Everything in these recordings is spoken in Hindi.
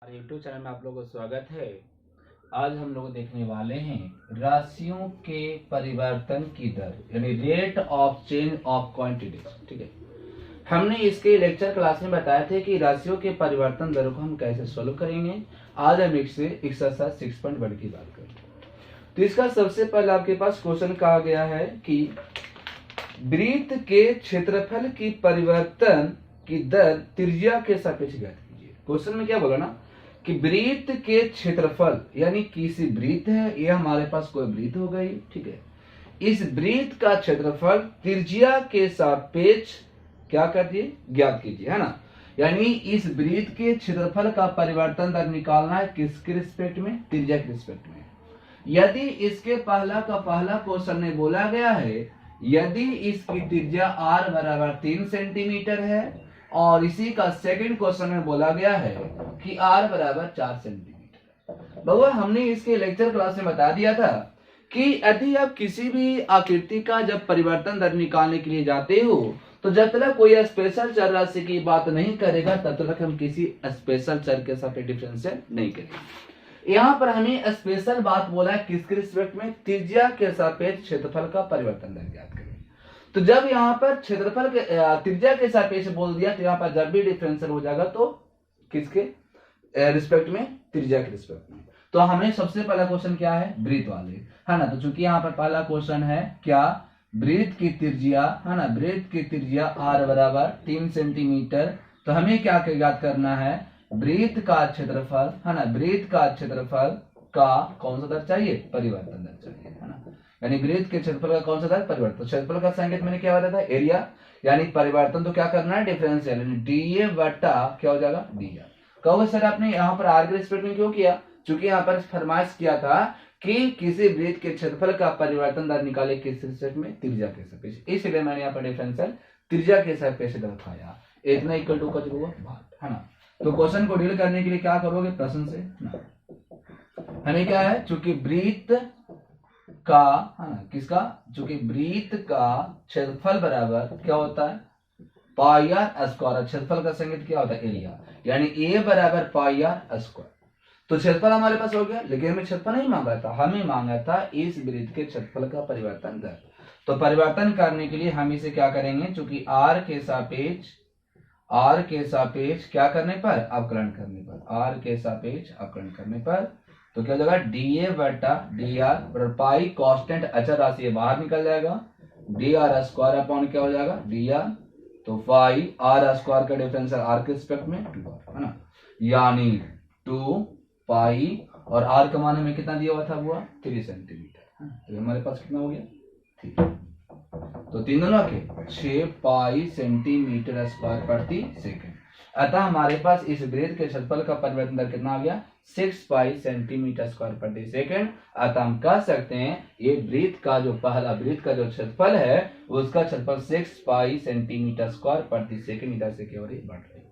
हमारे YouTube चैनल में आप लोगों को स्वागत है। आज हम लोग देखने वाले हैं राशियों के परिवर्तन की दर यानी rate of change of quantities. ठीक है, हमने इसके लेक्चर क्लास में बताया थे कि राशियों के परिवर्तन दरों को हम कैसे सोल्व करेंगे। आज हम इससे एक्सरसाइज 6.1 की बात करेंगे। तो इसका सबसे पहले आपके पास क्वेश्चन कहा गया है कि वृत्त के क्षेत्रफल की परिवर्तन की दर त्रिज्या के सापेक्ष ज्ञात कीजिए। क्वेश्चन में क्या बोला ना कि वृत्त के क्षेत्रफल यानी किसी वृत्त है, ये हमारे पास कोई वृत्त हो गई। ठीक है, इस वृत्त का क्षेत्रफल त्रिज्या के सापेक्ष क्या करती ज्ञात कीजिए, है ना। यानी इस वृत्त के क्षेत्रफल का परिवर्तन दर निकालना है किसके रिस्पेक्ट में, त्रिज्या के रिस्पेक्ट में। यदि इसके पहला क्वेश्चन में बोला गया है यदि इसकी त्रिज्या r बराबर 3 सेंटीमीटर है और इसी का सेकंड क्वेश्चन में बोला गया है कि r बराबर 4 सेंटीमीटर। बउआ हमने इसके लेक्चर क्लास में बता दिया था कि यदि आप किसी भी आकृति का जब परिवर्तन दर निकालने के लिए जाते हो तो जब तक कोई स्पेशल चर राशि की बात नहीं करेगा तब तक हम किसी स्पेशल चर के साथ डिफरेंशिएट नहीं करेंगे। यहाँ पर हमें स्पेशल बात बोला है किसके रिस्पेक्ट में, त्रिज्या के सापेक्ष क्षेत्रफल का परिवर्तन दर ज्ञात करें। तो जब यहाँ पर क्षेत्रफल के त्रिज्या के सापेक्ष बोल दिया तो यहाँ पर जब भी डिफरेंशियल हो जाएगा तो किसके रिस्पेक्ट में, त्रिज्या के रिस्पेक्ट में। तो हमें सबसे पहला क्वेश्चन क्या है, वृत्त वाले, है ना। तो चूंकि यहाँ पर पहला क्वेश्चन है क्या, वृत्त की त्रिज्या, है ना, वृत्त की त्रिज्या r बराबर 3 सेंटीमीटर। तो हमें क्या ज्ञात करना है, वृत्त का क्षेत्रफल, है ना, वृत्त का क्षेत्रफल का कौन सा दर चाहिए, परिवर्तन दर चाहिए, है ना। यानी वृत्त के क्षेत्रफल का कौन सा दर, परिवर्तन। क्षेत्रफल का संकेत मैंने क्या बताया था, एरिया, यानी परिवर्तन तो क्या करना है, डिफरेंशियल, यानी dA बटा क्या हो जाएगा, dr। कहोगे सर आपने यहाँ पर r के रिस्पेक्ट में क्यों किया, चूंकि यहाँ पर फरमाइश किया था कि किसी वृत्त के क्षेत्रफल का परिवर्तन दर निकाले किस रिस्पेक्ट में, त्रिज्या के सापेक्ष, इसलिए मैंने यहाँ पर डिफरेंशियल त्रिज्या के सापेक्ष दिखाया। इतना इक्वल टू का जो होगा, है ना। तो क्वेश्चन को डील करने के लिए क्या करोगे, प्रश्न से ना हमें क्या है, चूंकि वृत्त का, है ना, किसका, चूंकि वृत्त का क्षेत्रफल बराबर क्या होता है, पाई आर स्क्वायर। क्षेत्रफल का संकेत क्या होता है, एरिया, यानी ए बराबर पाई आर स्क्वायर। तो क्षेत्रफल हमारे पास हो गया, लेकिन हमें क्षेत्रफल नहीं मांगा था, हमें मांगा था इस वृत्त के क्षेत्रफल का परिवर्तन दर। तो परिवर्तन करने के लिए हम इसे क्या करेंगे, चूंकि r के सापेक्ष क्या करने पर, अवकलन करने पर, r के सापेक्ष अवकलन करने पर, तो क्या हो जाएगा, dA बटा dr पाई कांस्टेंट अचर राशि है बाहर निकल जाएगा, dr स्क्वायर अपॉन क्या हो जाएगा, dr। तो पाई r स्क्वायर का डिफरेंशियल r के रिस्पेक्ट में 2r, है ना, यानी 2 पाई और r का मान में कितना दिया हुआ था, वो 3 सेंटीमीटर। तो हमारे पास कितना हो गया, ठीक है। तो तीन दोनों के 6 पाई सेंटीमीटर स्क्वायर प्रति सेकंड। अतः हमारे पास इस वृत्त के क्षेत्रफल का परिवर्तन दर कितना आ गया, 6 पाई सेंटीमीटर स्क्वायर प्रति सेकंड। अतः हम कह सकते हैं ये वृत्त का जो पहला वृत्त का जो क्षेत्रफल है उसका क्षेत्रफल 6 पाई सेंटीमीटर स्क्वायर प्रति सेकंड इधर से केवल बढ़ रही है।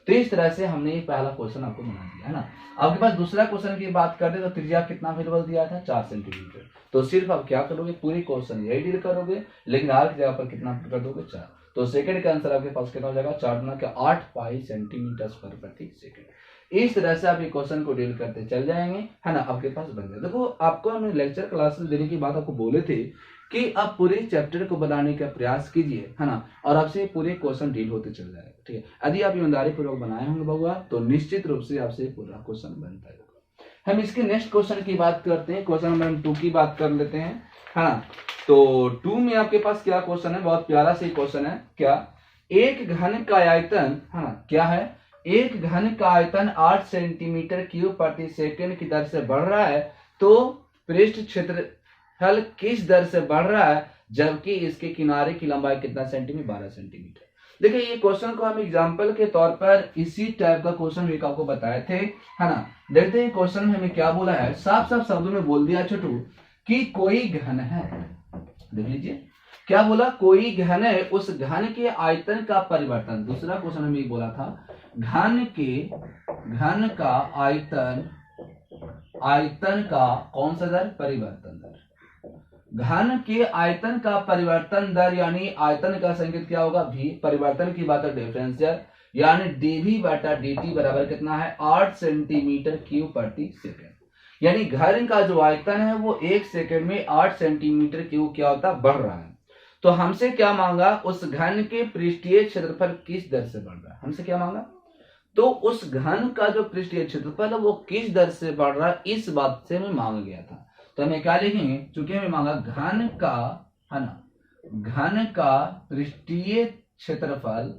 तो इस तरह से हमने ये पहला क्वेश्चन आपको बना दिया, है ना। आपके पास दूसरा क्वेश्चन की बात करते तो त्रिज्या कितना अवेलेबल दिया था, 4 सेंटीमीटर। तो सिर्फ आप क्या करोगे, पूरी क्वेश्चन यही डील करोगे, लेकिन r की जगह पर कितना कर दोगे, 4। तो सेकंड का आंसर आपके पास कितना हो जाएगा, 4 गुना के 8 पाई सेंटीमीटर स्क्वायर प्रति सेकंड। इस तरह से आप ये क्वेश्चन को डील करते चल जाएंगे, है ना, आपके पास बन जाए। देखो आपको हमने लेक्चर क्लास देने की बात आपको बोले थे कि आप पूरे चैप्टर को बनाने का प्रयास कीजिए, है ना, और आपसे पूरे क्वेश्चन डील होते चल जाएगा। ठीक है, यदि आप ईमानदारी पूर्वक बनाए होंगे बउआ तो निश्चित रूप से आपसे पूरा क्वेश्चन बनता है। हम इसके नेक्स्ट क्वेश्चन की बात करते हैं, क्वेश्चन नंबर 2 की बात कर लेते हैं, है ना। तो 2 में आपके पास क्या क्वेश्चन है, बहुत प्यारा सा क्वेश्चन है, क्या, एक घन का आयतन, है ना, क्या है, एक घन का आयतन 8 सेंटीमीटर क्यूब प्रति सेकंड की दर से बढ़ रहा है, तो पृष्ठ क्षेत्रफल किस दर से बढ़ रहा है, जबकि इसके किनारे की लंबाई कितना सेंटीमीटर, 12 सेंटीमीटर। देखिए ये क्वेश्चन को हम एग्जांपल के तौर पर इसी टाइप का क्वेश्चन भी आपको बताए थे, है ना। देखते हैं क्वेश्चन में हमें क्या बोला है, साफ साफ शब्दों में बोल दिया छोटू कि कोई घन है, देख लीजिए क्या बोला, कोई घन है, उस घन के आयतन का परिवर्तन। दूसरा क्वेश्चन में ये बोला था घन का आयतन का कौन सा दर, परिवर्तन दर। घन के आयतन का परिवर्तन दर यानी आयतन का संकेत क्या होगा, v, परिवर्तन की बात है डिफरेंशियल, यानी dv बटा dt बराबर कितना है 8 सेंटीमीटर क्यूब प्रति सेकंड। यानी घन का जो आयतन है वो 1 सेकंड में 8 सेंटीमीटर क्यूब क्या होता है बढ़ रहा है। तो हमसे क्या मांगा, उस घन के पृष्ठीय क्षेत्रफल किस दर से बढ़ रहा है, हमसे क्या मांगा, तो उस घन का जो पृष्ठीय क्षेत्रफल है वो किस दर से बढ़ रहा है, इस बात से हमें मांगा गया था। तो हमें क्या लिखेंगे, चूंकि हमें मांगा घन का, है ना, घन का पृष्ठीय क्षेत्रफल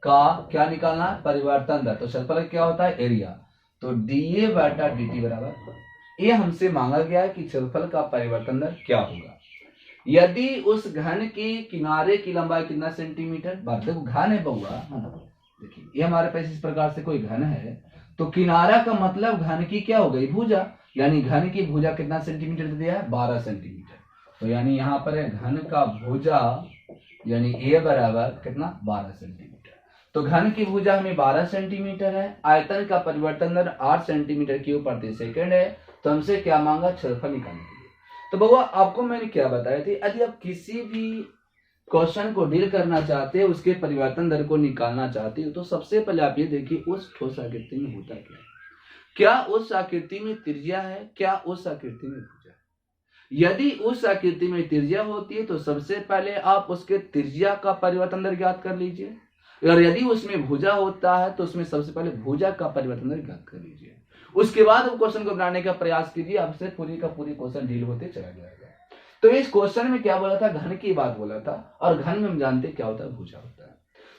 का क्या निकालना है, परिवर्तन दर। तो क्षेत्रफल क्या होता है, एरिया। तो dA बटा dt बराबर, ये हमसे मांगा गया है कि क्षेत्रफल का परिवर्तन दर क्या होगा यदि उस घन की किनारे की लंबाई कितना सेंटीमीटर। देखो घन है बहुआ, है ना, देखिए ये हमारे पास इस प्रकार से कोई घन है, तो किनारा का मतलब घन की क्या हो गई, भुजा। यानी घन की भुजा कितना सेंटीमीटर दे दिया है, 12 सेंटीमीटर। तो यानी यहाँ पर है घन का भुजा, यानी a बराबर कितना 12 सेंटीमीटर। तो घन की भुजा हमें 12 सेंटीमीटर है, आयतन का परिवर्तन दर 8 सेंटीमीटर क्यूब प्रति सेकंड है। तो हमसे क्या मांगा, क्षेत्रफल निकालने के लिए। तो बउआ आपको मैंने क्या बताया थी, यदि आप किसी भी क्वेश्चन को डील करना चाहते हैं, उसके परिवर्तन दर को निकालना चाहते हो, तो सबसे पहले आप ये देखिए उस ठोस आकृति में होता क्या है, क्या उस आकृति में त्रिज्या है, क्या उस आकृति में भुजा है। यदि उस आकृति में त्रिज्या होती है तो सबसे पहले आप उसके त्रिज्या का परिवर्तन दर ज्ञात कर लीजिए, और यदि उसमें भुजा होता है तो उसमें सबसे पहले भुजा का परिवर्तन दर ज्ञात कर लीजिए। उसके बाद आप क्वेश्चन को बनाने का प्रयास कीजिए, आपसे पूरी का पूरी क्वेश्चन डील होते चला जाएगा। तो इस क्वेश्चन में क्या बोला था, घन की बात बोला था, और घन में हम जानते क्या होता है, भुजा होता है।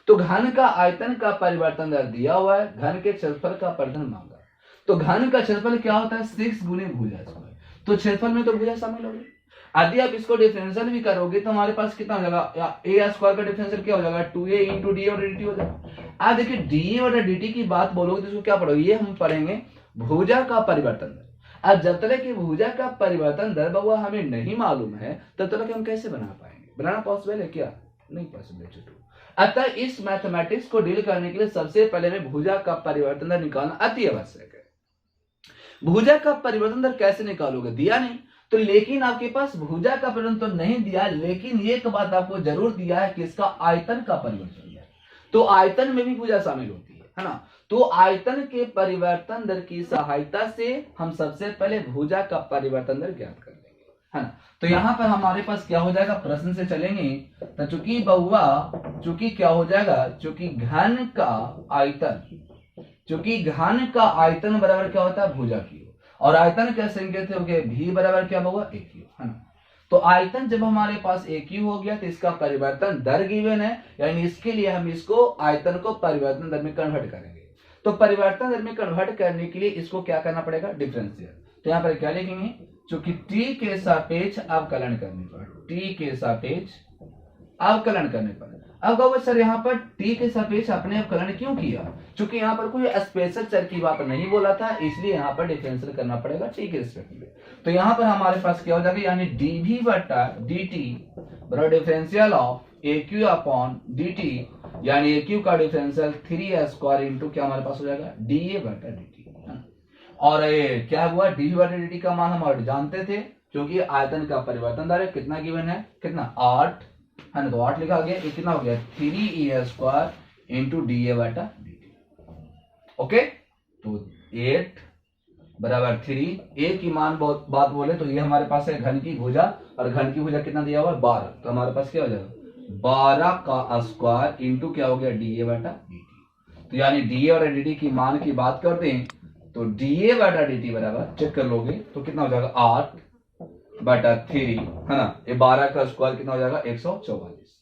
तो घन का आयतन का परिवर्तन दर दिया हुआ है, घन के क्षेत्रफल का परिवर्तन मांगा। तो घन का क्षेत्रफल क्या होता है, 6 गुने भुजा स्क्वायर। तो क्षेत्रफल में तो भुजा शामिल होगी। यदि आप इसको डिफरेंशियल भी करोगे तो हमारे पास कितना हो जाएगा, a स्क्वायर का डिफरेंशियल क्या हो जाएगा, 2a इंटू डी और dt हो जाएगा। आप देखिए डी और dt की बात बोलोगे तो इसको क्या पढ़ोगे, ये हम पढ़ेंगे भुजा का परिवर्तन दर। अब जब तक कि भुजा का परिवर्तन दर बउआ हमें नहीं मालूम है तब तक हम कैसे बना पाएंगे, बनाना पॉसिबल है क्या, नहीं पॉसिबल है छोटू। अतः इस मैथमेटिक्स को डील करने के लिए सबसे पहले हमें भुजा का परिवर्तन दर निकालना अति आवश्यक है। भुजा का परिवर्तन दर कैसे निकालोगे, दिया नहीं तो, लेकिन आपके पास भुजा का परिवर्तन तो नहीं दिया, लेकिन एक बात आपको जरूर दिया है कि इसका आयतन का परिवर्तन दर। तो आयतन में भी भुजा शामिल होती है ना। तो आयतन के परिवर्तन दर की सहायता से हम सबसे पहले भुजा का परिवर्तन दर ज्ञात कर लेंगे, है ना। तो यहाँ पर हमारे पास क्या हो जाएगा, प्रश्न से चलेंगे तो चूंकि बहुआ, चूंकि क्या हो जाएगा, चूंकि घन का आयतन, चूंकि घन का आयतन बराबर क्या होता है, भुजा की, और आयतन क्या संकेत हो गया, v बराबर क्या होगा, AQ, है ना। तो आयतन जब हमारे पास AQ हो गया तो इसका परिवर्तन दर गिवन है, यानी इसके लिए हम इसको आयतन को परिवर्तन दर में कन्वर्ट करेंगे। तो परिवर्तन दर में कन्वर्ट करने के लिए इसको क्या करना पड़ेगा, डिफरेंशियल। तो यहाँ पर क्या लिखेंगे, चूंकि t के सापेक्ष अवकलन करने पर, t के सापेक्ष अवकलन करने पर। अब कहोगे सर यहाँ पर t के सापेक्ष अपने अवकलन क्यों किया, चूंकि यहाँ पर कोई स्पेशल चर की बात नहीं बोला था, इसलिए यहाँ पर डिफरेंशियल करना पड़ेगा t के रिस्पेक्ट में। तो यहाँ पर हमारे पास क्या हो जाएगा, यानी dv बटा dt बराबर differential of AQ upon dt, यानी AQ का डिफरेंशियल 3a स्क्वायर इंटू क्या हमारे पास हो जाएगा, dA बटा dt। और ये क्या हुआ, dV बटा dt का मान हम ऑलरेडी जानते थे, क्योंकि आयतन का परिवर्तन दर कितना गिवन है, कितना 8, है ना। तो 8 लिखा गया, ये कितना हो गया 3a स्क्वायर इंटू dA बटा dt। ओके, तो 8 बराबर 3, a की मान बात बोले तो ये हमारे पास है घन की भुजा, और घन की भुजा कितना दिया हुआ है 12। तो हमारे पास क्या हो जाएगा 12 का स्क्वायर इंटू क्या हो गया dA बटा dt। तो यानी dA और dt की मान की बात करते हैं तो dA बटा dt बराबर, चेक कर लोगे तो कितना हो जाएगा 8 बटा 3, है ना। ये 12 का स्क्वायर कितना हो जाएगा 144।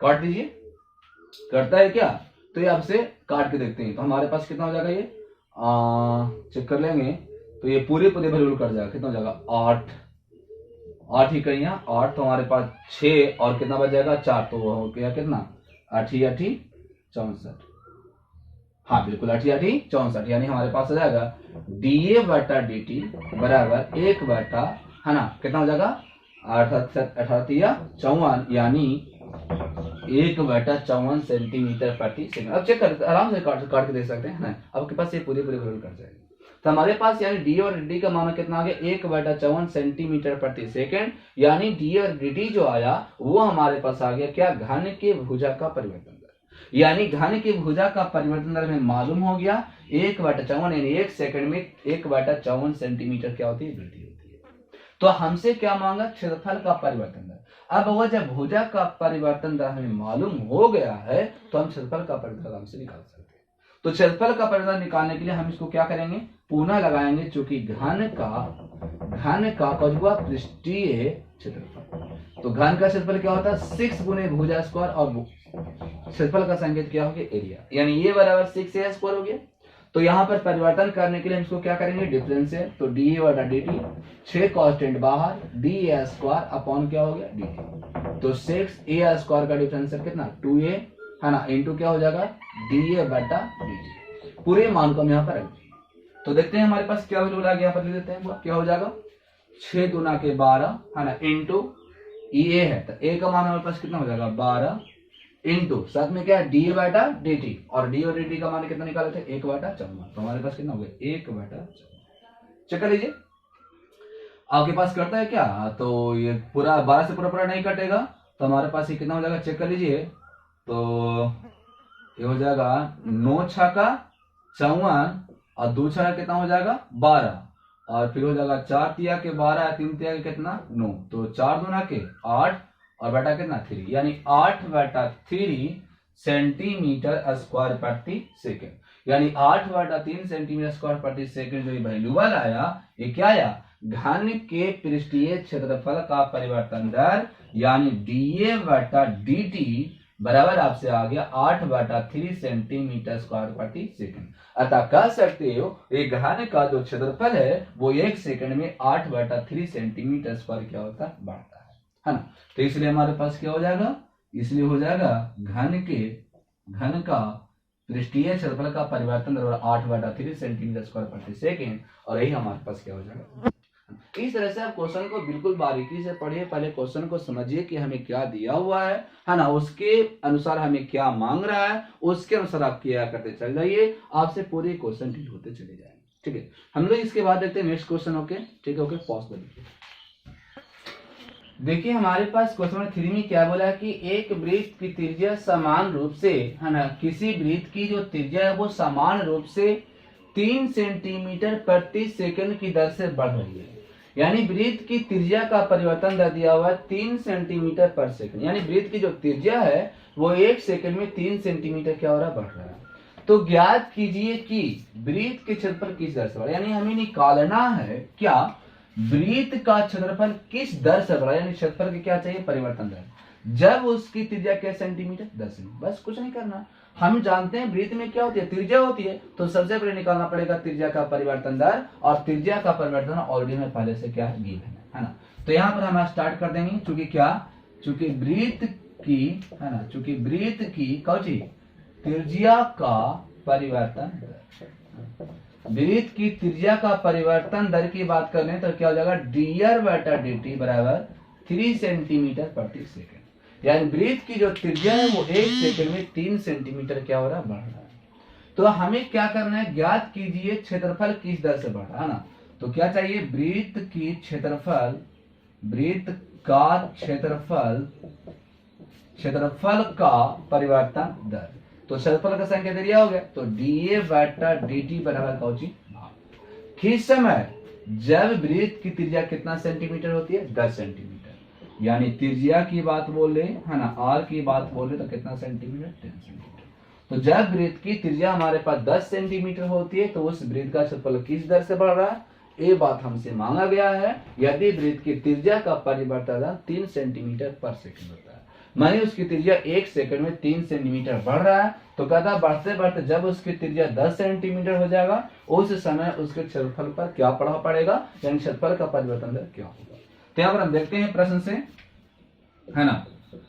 काट दीजिए, करता है क्या, तो ये आपसे काट के देखते हैं तो हमारे पास कितना हो जाएगा, ये चेक कर लेंगे तो ये पूरे वैल्यू कट जाएगा, कितना हो जाएगा 8 ही कहीं 8, तो हमारे पास 6 और कितना बच जाएगा 4, तो हो गया कितना 8 8 64। हाँ बिल्कुल 8 8 64, यानी हमारे पास आ जाएगा dA बटा dt बराबर 1 बटा, है ना, कितना हो जाएगा 18 यानी 1 बटा 54 सेंटीमीटर प्रति सेकंड। अब चेक कर, आराम से काट के देख सकते हैं ना, आपके पास ये पूरे वैल्यू कट जाएगी। तो हमारे पास यानी d और dt का मान कितना आ गया 1 बटा 54 सेंटीमीटर प्रति सेकंड, यानी d और dt जो आया वो हमारे पास आ गया क्या, घन के भुजा का परिवर्तन दर। यानी घन की भुजा का परिवर्तन दर हमें मालूम हो गया 1/54 यानी 1 सेकंड में 1/54 सेंटीमीटर क्या होती है, वृद्धि होती है। तो हमसे क्या मांगा, क्षेत्रफल का परिवर्तन दर। अब वह जब भुजा का परिवर्तन दर हमें मालूम हो गया है तो हम क्षेत्रफल का परिवर्तन आराम से निकाल सकते हैं। तो क्षेत्रफल का परिवर्तन निकालने के लिए हम इसको क्या करेंगे, पुनः लगाएंगे, चूंकि घन का कौन पृष्ठीय क्षेत्रफल। तो घन का क्षेत्रफल क्या होता है 6 गुने भुजा स्क्वायर और क्षेत्रफल का संकेत क्या हो गया, एरिया, यानी ये बराबर 6a स्क्वायर हो गया। तो यहाँ पर परिवर्तन करने के लिए हम इसको क्या करेंगे, डिफरेंशियल, तो डी बटा डी टी, 6 कांस्टेंट बाहर, डी ए स्क्वायर अपॉन क्या हो गया डी टी। तो 6a स्क्वायर का डिफरेंशियल कितना 2a है ना, इंटू क्या हो जाएगा डी ए बटा डी टी। पूरे मान को हम यहाँ पर रख देंगे। तो देखते हैं हमारे पास क्या वैल्यू आ गया, यहाँ पर लिख देते हैं, क्या हो जाएगा 6 दूना के 12 है ना, इंटू ये है, तो ए का मान हमारे पास कितना हो जाएगा 12 इंटू साथ में क्या है डी बटा डी टी, और डी और डी टी का मान कितना निकाले थे 1/54। तो हमारे पास कितना हो गया 1/54। चेक कर लीजिए आपके पास करता है क्या, तो ये पूरा 12 से पूरा नहीं कटेगा, तो हमारे पास ये कितना हो जाएगा, चेक कर लीजिए। तो ये हो जाएगा 9 छक्का 54 और 2 छक्का कितना हो जाएगा 12, और फिर हो जाएगा 4 तिया के 12, 3 तिया के कितना 9, तो 4 दूना के 8 और बटा कितना 3, यानी 8/3 सेंटीमीटर स्क्वायर प्रति सेकंड, यानी 8/3 सेंटीमीटर स्क्वायर प्रति सेकंड जो ये वैल्यूबल आया, ये क्या आया, घन के पृष्ठीय क्षेत्रफल का परिवर्तन दर, यानी डीए बटा dt बराबर आपसे आ गया 8/3 सेंटीमीटर स्क्वायर प्रति सेकंड। अतः कह सकते हो ये घन का जो क्षेत्रफल है वो 1 सेकंड में 8/3 सेंटीमीटर स्क्वायर क्या होता है, बढ़ता है ना। तो इसलिए हमारे पास क्या हो जाएगा, इसलिए हो जाएगा घन का पृष्ठीय क्षेत्रफल का परिवर्तन दर 8/3 सेंटीमीटर स्क्वायर प्रति सेकंड, और यही हमारे पास क्या हो जाएगा। इस तरह से आप क्वेश्चन को बिल्कुल बारीकी से पढ़िए, पहले क्वेश्चन को समझिए कि हमें क्या दिया हुआ है ना, उसके अनुसार हमें क्या मांग रहा है, उसके अनुसार आप क्या करते चल जाइए, आपसे पूरे क्वेश्चन ठीक होते चले जाएंगे। ठीक है, हम लोग इसके बाद देखते हैं नेक्स्ट क्वेश्चन। ओके ठीक है, ओके पॉज कर दीजिए। देखिए हमारे पास क्वेश्चन नंबर 3 में क्या बोला है कि एक वृत्त की त्रिज्या समान रूप से है ना, किसी वृत्त की जो त्रिज्या है वो समान रूप से 3 सेंटीमीटर प्रति सेकंड की दर से बढ़ रही है। यानी वृत्त की त्रिज्या का परिवर्तन दर दिया हुआ है 3 सेंटीमीटर पर सेकंड, यानी वृत्त की जो त्रिज्या है वो 1 सेकंड में 3 सेंटीमीटर क्या हो रहा है, बढ़ रहा है। तो ज्ञात कीजिए कि वृत्त के क्षेत्रफल किस दर से बढ़ा, यानी हमें निकालना है क्या वृत्त का क्षेत्रफल किस दर से बढ़ा, यानी क्षेत्रफल की क्या चाहिए परिवर्तन दर, जब उसकी त्रिज्या क्या सेंटीमीटर 10 सेंटीमीटर। बस कुछ नहीं करना, हम जानते हैं वृत्त में क्या होती है, त्रिज्या होती है, तो सबसे पहले निकालना पड़ेगा त्रिज्या का परिवर्तन दर, और त्रिज्या का परिवर्तन ऑलरेडी में पहले से क्या गिवन है ना। तो यहाँ पर हम स्टार्ट कर देंगे, चूंकि वृत्त की है ना, चूंकि वृत्त की कौची त्रिज्या का परिवर्तन दर, वृत्त की त्रिज्या का परिवर्तन दर की बात कर लें तो क्या हो जाएगा dr बटा dt बराबर 3 सेंटीमीटर प्रति सेकंड, यानी वृत्त की जो त्रिज्या है वो 1 सेकंड में 3 सेंटीमीटर क्या हो रहा है, बढ़ रहा है। तो हमें क्या करना है, ज्ञात कीजिए क्षेत्रफल किस दर से बढ़ रहा है ना। तो क्या चाहिए, वृत्त का क्षेत्रफल का परिवर्तन दर, तो क्षेत्रफल का संख्या दिया हो गया, तो dA बटा dt बराबर कौची भाग। किस समय, जब वृत्त की त्रिज्या कितना सेंटीमीटर होती है 10 सेंटीमीटर, यानी त्रिज्या की बात बोले है ना, r की बात बोले तो कितना सेंटीमीटर 10 सेंटीमीटर। तो जब वृत्त की त्रिज्या हमारे पास 10 सेंटीमीटर होती है तो उस वृत्त का क्षेत्रफल किस दर से बढ़ रहा है, ये बात हमसे मांगा गया है। यदि वृत्त की त्रिज्या का परिवर्तन 3 सेंटीमीटर पर सेकंड होता है, मानी उसकी त्रिज्या 1 सेकंड में 3 सेंटीमीटर बढ़ रहा है, तो कहता बढ़ते बढ़ते जब उसकी त्रिज्या 10 सेंटीमीटर हो जाएगा उस समय उसके क्षेत्रफल पर क्या प्रभाव पड़ेगा, यानी क्षेत्रफल का परिवर्तन दर क्या होगा। तो यहाँ पर हम देखते हैं प्रश्न से है ना,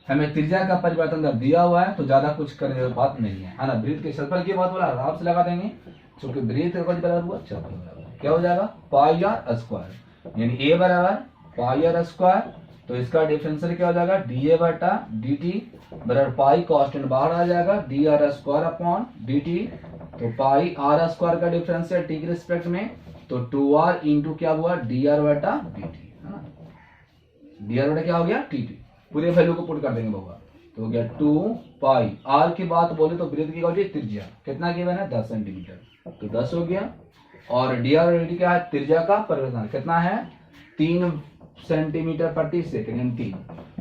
हमें त्रिज्या का परिवर्तन दर दिया हुआ है तो ज्यादा कुछ करने की बात नहीं है ना। वृत्त के क्षेत्रफल की बात बोला आराम से लगा देंगे, क्योंकि वृत्त का बराबर हुआ क्षेत्रफल बराबर क्या हो जाएगा पाई आर स्क्वायर, यानी ए बराबर पाई आर स्क्वायर, तो इसका डिफरेंशियल क्या हो जाएगा dA बटा dt बराबर पाई कांस्टेंट बाहर आ जाएगा dr स्क्वायर अपॉन dt, तो पाई r स्क्वायर का डिफरेंशियल t के रिस्पेक्ट में, तो 2r इंटू क्या हुआ dr बटा dt है ना, dr बटा क्या हो गया dt, पूरे वैल्यू को पुट कर देंगे बाबा। तो हो गया 2 पाई। आर की बात बोले तो वृत्त की होगी त्रिज्या, कितना गिवन है 10 सेंटीमीटर, तो 10 हो गया। और डी आर और डी क्या है, त्रिज्या का परिवर्तन कितना है 3 सेंटीमीटर प्रति सेकंड, यानी 3,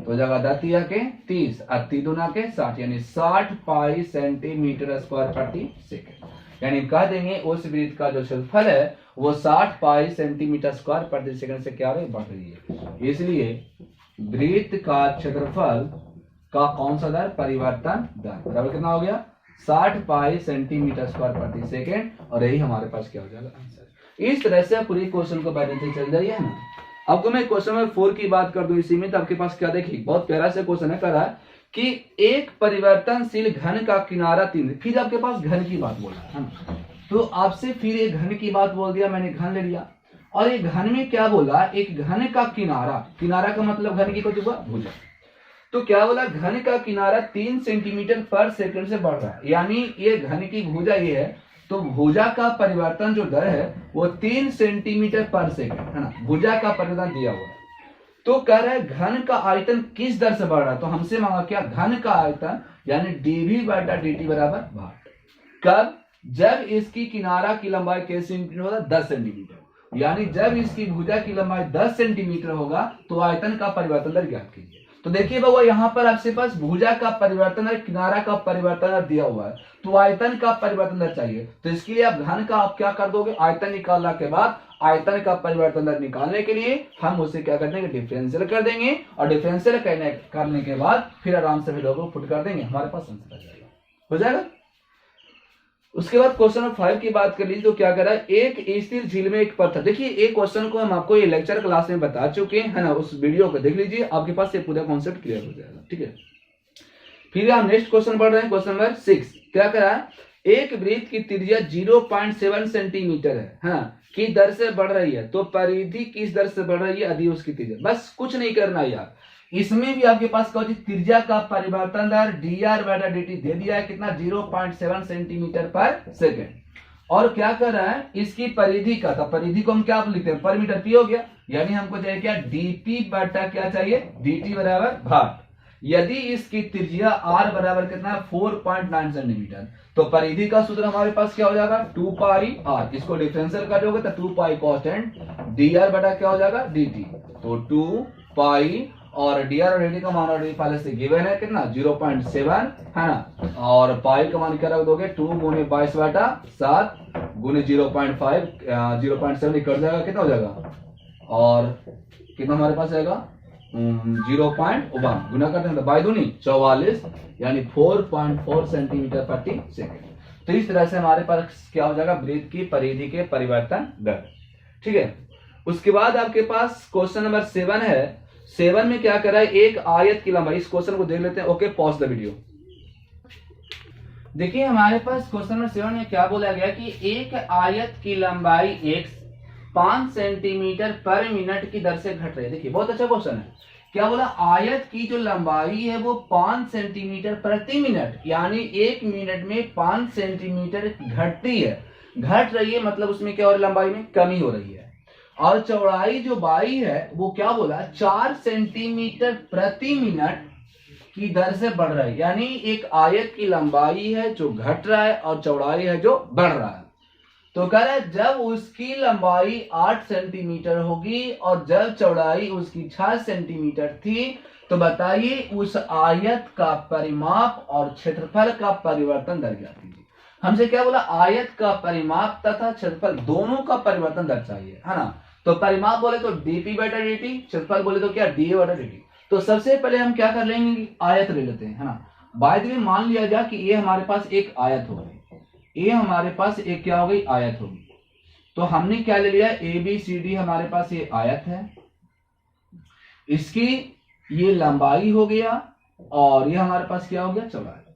तो जगह 10 के 30 और 3 दूना के 60, यानी 60 पाई सेंटीमीटर स्क्वायर प्रति सेकंड। यानी कह देंगे उस वृत्त का जो क्षेत्रफल है वो 60 पाई सेंटीमीटर स्क्वायर प्रति सेकंड से क्या बढ़ रही है। इसलिए वृत्त का क्षेत्रफल का कौन सा दर, परिवर्तन दर, बराबर कितना हो गया 60 पाई सेंटीमीटर स्क्वायर प्रति सेकंड, और यही हमारे पास क्या हो जाएगा आंसर। इस तरह से पूरी क्वेश्चन को बैलेंस से चल जाइए ना। अब तो मैं क्वेश्चन नंबर 4 की बात कर दूं इसी में, तो आपके पास क्या देखिए बहुत प्यारा से क्वेश्चन है, करा कि एक परिवर्तनशील घन का किनारा 3, फिर आपके पास घन की बात बोला है ना, तो आपसे फिर एक घन की बात बोल दिया, मैंने घन ले लिया, और एक घन में क्या बोला, एक घन का किनारा, किनारा का मतलब घन की कुछ हुआ भुजा, तो क्या बोला घन का किनारा 3 सेंटीमीटर पर सेकंड से बढ़ रहा है, यानी ये घन की भुजा ये है, तो भुजा का परिवर्तन जो दर है वो 3 सेंटीमीटर पर सेकंड है ना, भुजा का परिवर्तन दिया हुआ है। तो कह रहा है घन का आयतन किस दर से बढ़ रहा है, तो हमसे मांगा क्या, घन का आयतन यानी dv/dt बराबर भाट, कब, जब इसकी किनारा की लंबाई कैसे सेंटीमीटर होगा 10 सेंटीमीटर, यानी जब इसकी भुजा की लंबाई 10 सेंटीमीटर होगा तो आयतन का परिवर्तन दर ज्ञात कीजिए। तो देखिए बाबा यहाँ पर आपके पास भुजा का परिवर्तन दर, किनारा का परिवर्तन दर दिया हुआ है, तो आयतन का परिवर्तन दर चाहिए, तो इसके लिए आप घन का आप क्या कर दोगे, आयतन निकालने के बाद आयतन का परिवर्तन दर निकालने के लिए हम उसे क्या कर देंगे, डिफरेंशियल कर देंगे, और डिफरेंशियल करने के बाद फिर आराम से फिर पुट कर देंगे, हमारे पास आंसर आ जाएगा, हो जाएगा। उसके बाद क्वेश्चन नंबर 5 की बात कर लीजिए, तो क्या कर रहा है, एक स्थिर झील में एक पत्थर, देखिए एक क्वेश्चन को हम आपको ये लेक्चर क्लास में बता चुके हैं ना, उस वीडियो को देख लीजिए, आपके पास ये पूरा कॉन्सेप्ट क्लियर हो जाएगा, ठीक है। फिर हम नेक्स्ट क्वेश्चन पढ़ रहे हैं, क्वेश्चन नंबर 6, क्या कर रहा है, एक वृत्त की त्रिज्या 0.7 सेंटीमीटर है की दर से बढ़ रही है, तो परिधि किस दर से बढ़ रही है, यदि उसकी त्रिज्या, बस कुछ नहीं करना यार, इसमें भी आपके पास कौन सी त्रिज्या का परिवर्तन दर dr/dt दे दिया है, कितना 0.7 सेंटीमीटर पर सेकंड, और क्या कर रहा है, इसकी परिधि का, तो परिधि को हम क्या लिखते हैं, पर मीटर पी हो गया, यानी हमको चाहिए क्या, dp बटा क्या चाहिए, dt बराबर भाट, यदि इसकी त्रिज्या r बराबर कितना है 4.9 सेंटीमीटर, तो परिधि का सूत्र हमारे पास क्या हो जाएगा 2 पाई r, इसको डिफरेंशियल करोगे तो 2 पाई कांस्टेंट dr बटा क्या हो जाएगा dt, तो 2 पाई, और dr और dt का मान ऑलरेडी पहले से गिवन है, कितना 0.7 है ना, और पाई का मान क्या रख दोगे 2 गुने 22/7 गुने 0.5, 0.7 कट जाएगा, कितना हो जाएगा, और कितना हमारे पास आएगा 0.1 गुना करते हैं तो बाई दूनी 44, यानी 4.4 सेंटीमीटर प्रति सेकंड। तो इस तरह से हमारे पास क्या हो जाएगा, वृत्त की परिधि के परिवर्तन दर, ठीक है। उसके बाद आपके पास क्वेश्चन नंबर 7 है, 7 में क्या कर रहा है, एक आयत की लंबाई, इस क्वेश्चन को देख लेते हैं, ओके पॉज द वीडियो। देखिए हमारे पास क्वेश्चन नंबर 7 में क्या बोला गया कि एक आयत की लंबाई x 5 सेंटीमीटर पर मिनट की दर से घट रही है। देखिए बहुत अच्छा क्वेश्चन है, क्या बोला, आयत की जो लंबाई है वो 5 सेंटीमीटर प्रति मिनट, यानी 1 मिनट में 5 सेंटीमीटर घटती है, घट रही है, मतलब उसमें क्या हो रहा है, लंबाई में कमी हो रही है, और चौड़ाई जो बाई है वो क्या बोला 4 सेंटीमीटर प्रति मिनट की दर से बढ़ रहा है, यानी एक आयत की लंबाई है जो घट रहा है और चौड़ाई है जो बढ़ रहा है। तो कह रहा है जब उसकी लंबाई 8 सेंटीमीटर होगी और जब चौड़ाई उसकी 6 सेंटीमीटर थी, तो बताइए उस आयत का परिमाप और क्षेत्रफल का परिवर्तन दर ज्ञात कीजिए। हमसे क्या बोला, आयत का परिमाप तथा क्षेत्रफल दोनों का परिवर्तन दर चाहिए, है ना। तो परिमाप बोले तो dp/dt, क्षेत्रफल बोले तो क्या dA/dt। तो सबसे पहले हम क्या कर लेंगे, आयत ले लेते हैं, है ना। बाय द वे मान लिया जाए कि ये हमारे पास एक आयत होगी, ये हमारे पास एक क्या हो गई, आयत होगी। तो हमने क्या ले लिया, ABCD हमारे पास ये आयत है, इसकी ये लंबाई हो गया, और ये हमारे पास क्या हो गया, चौड़ाई।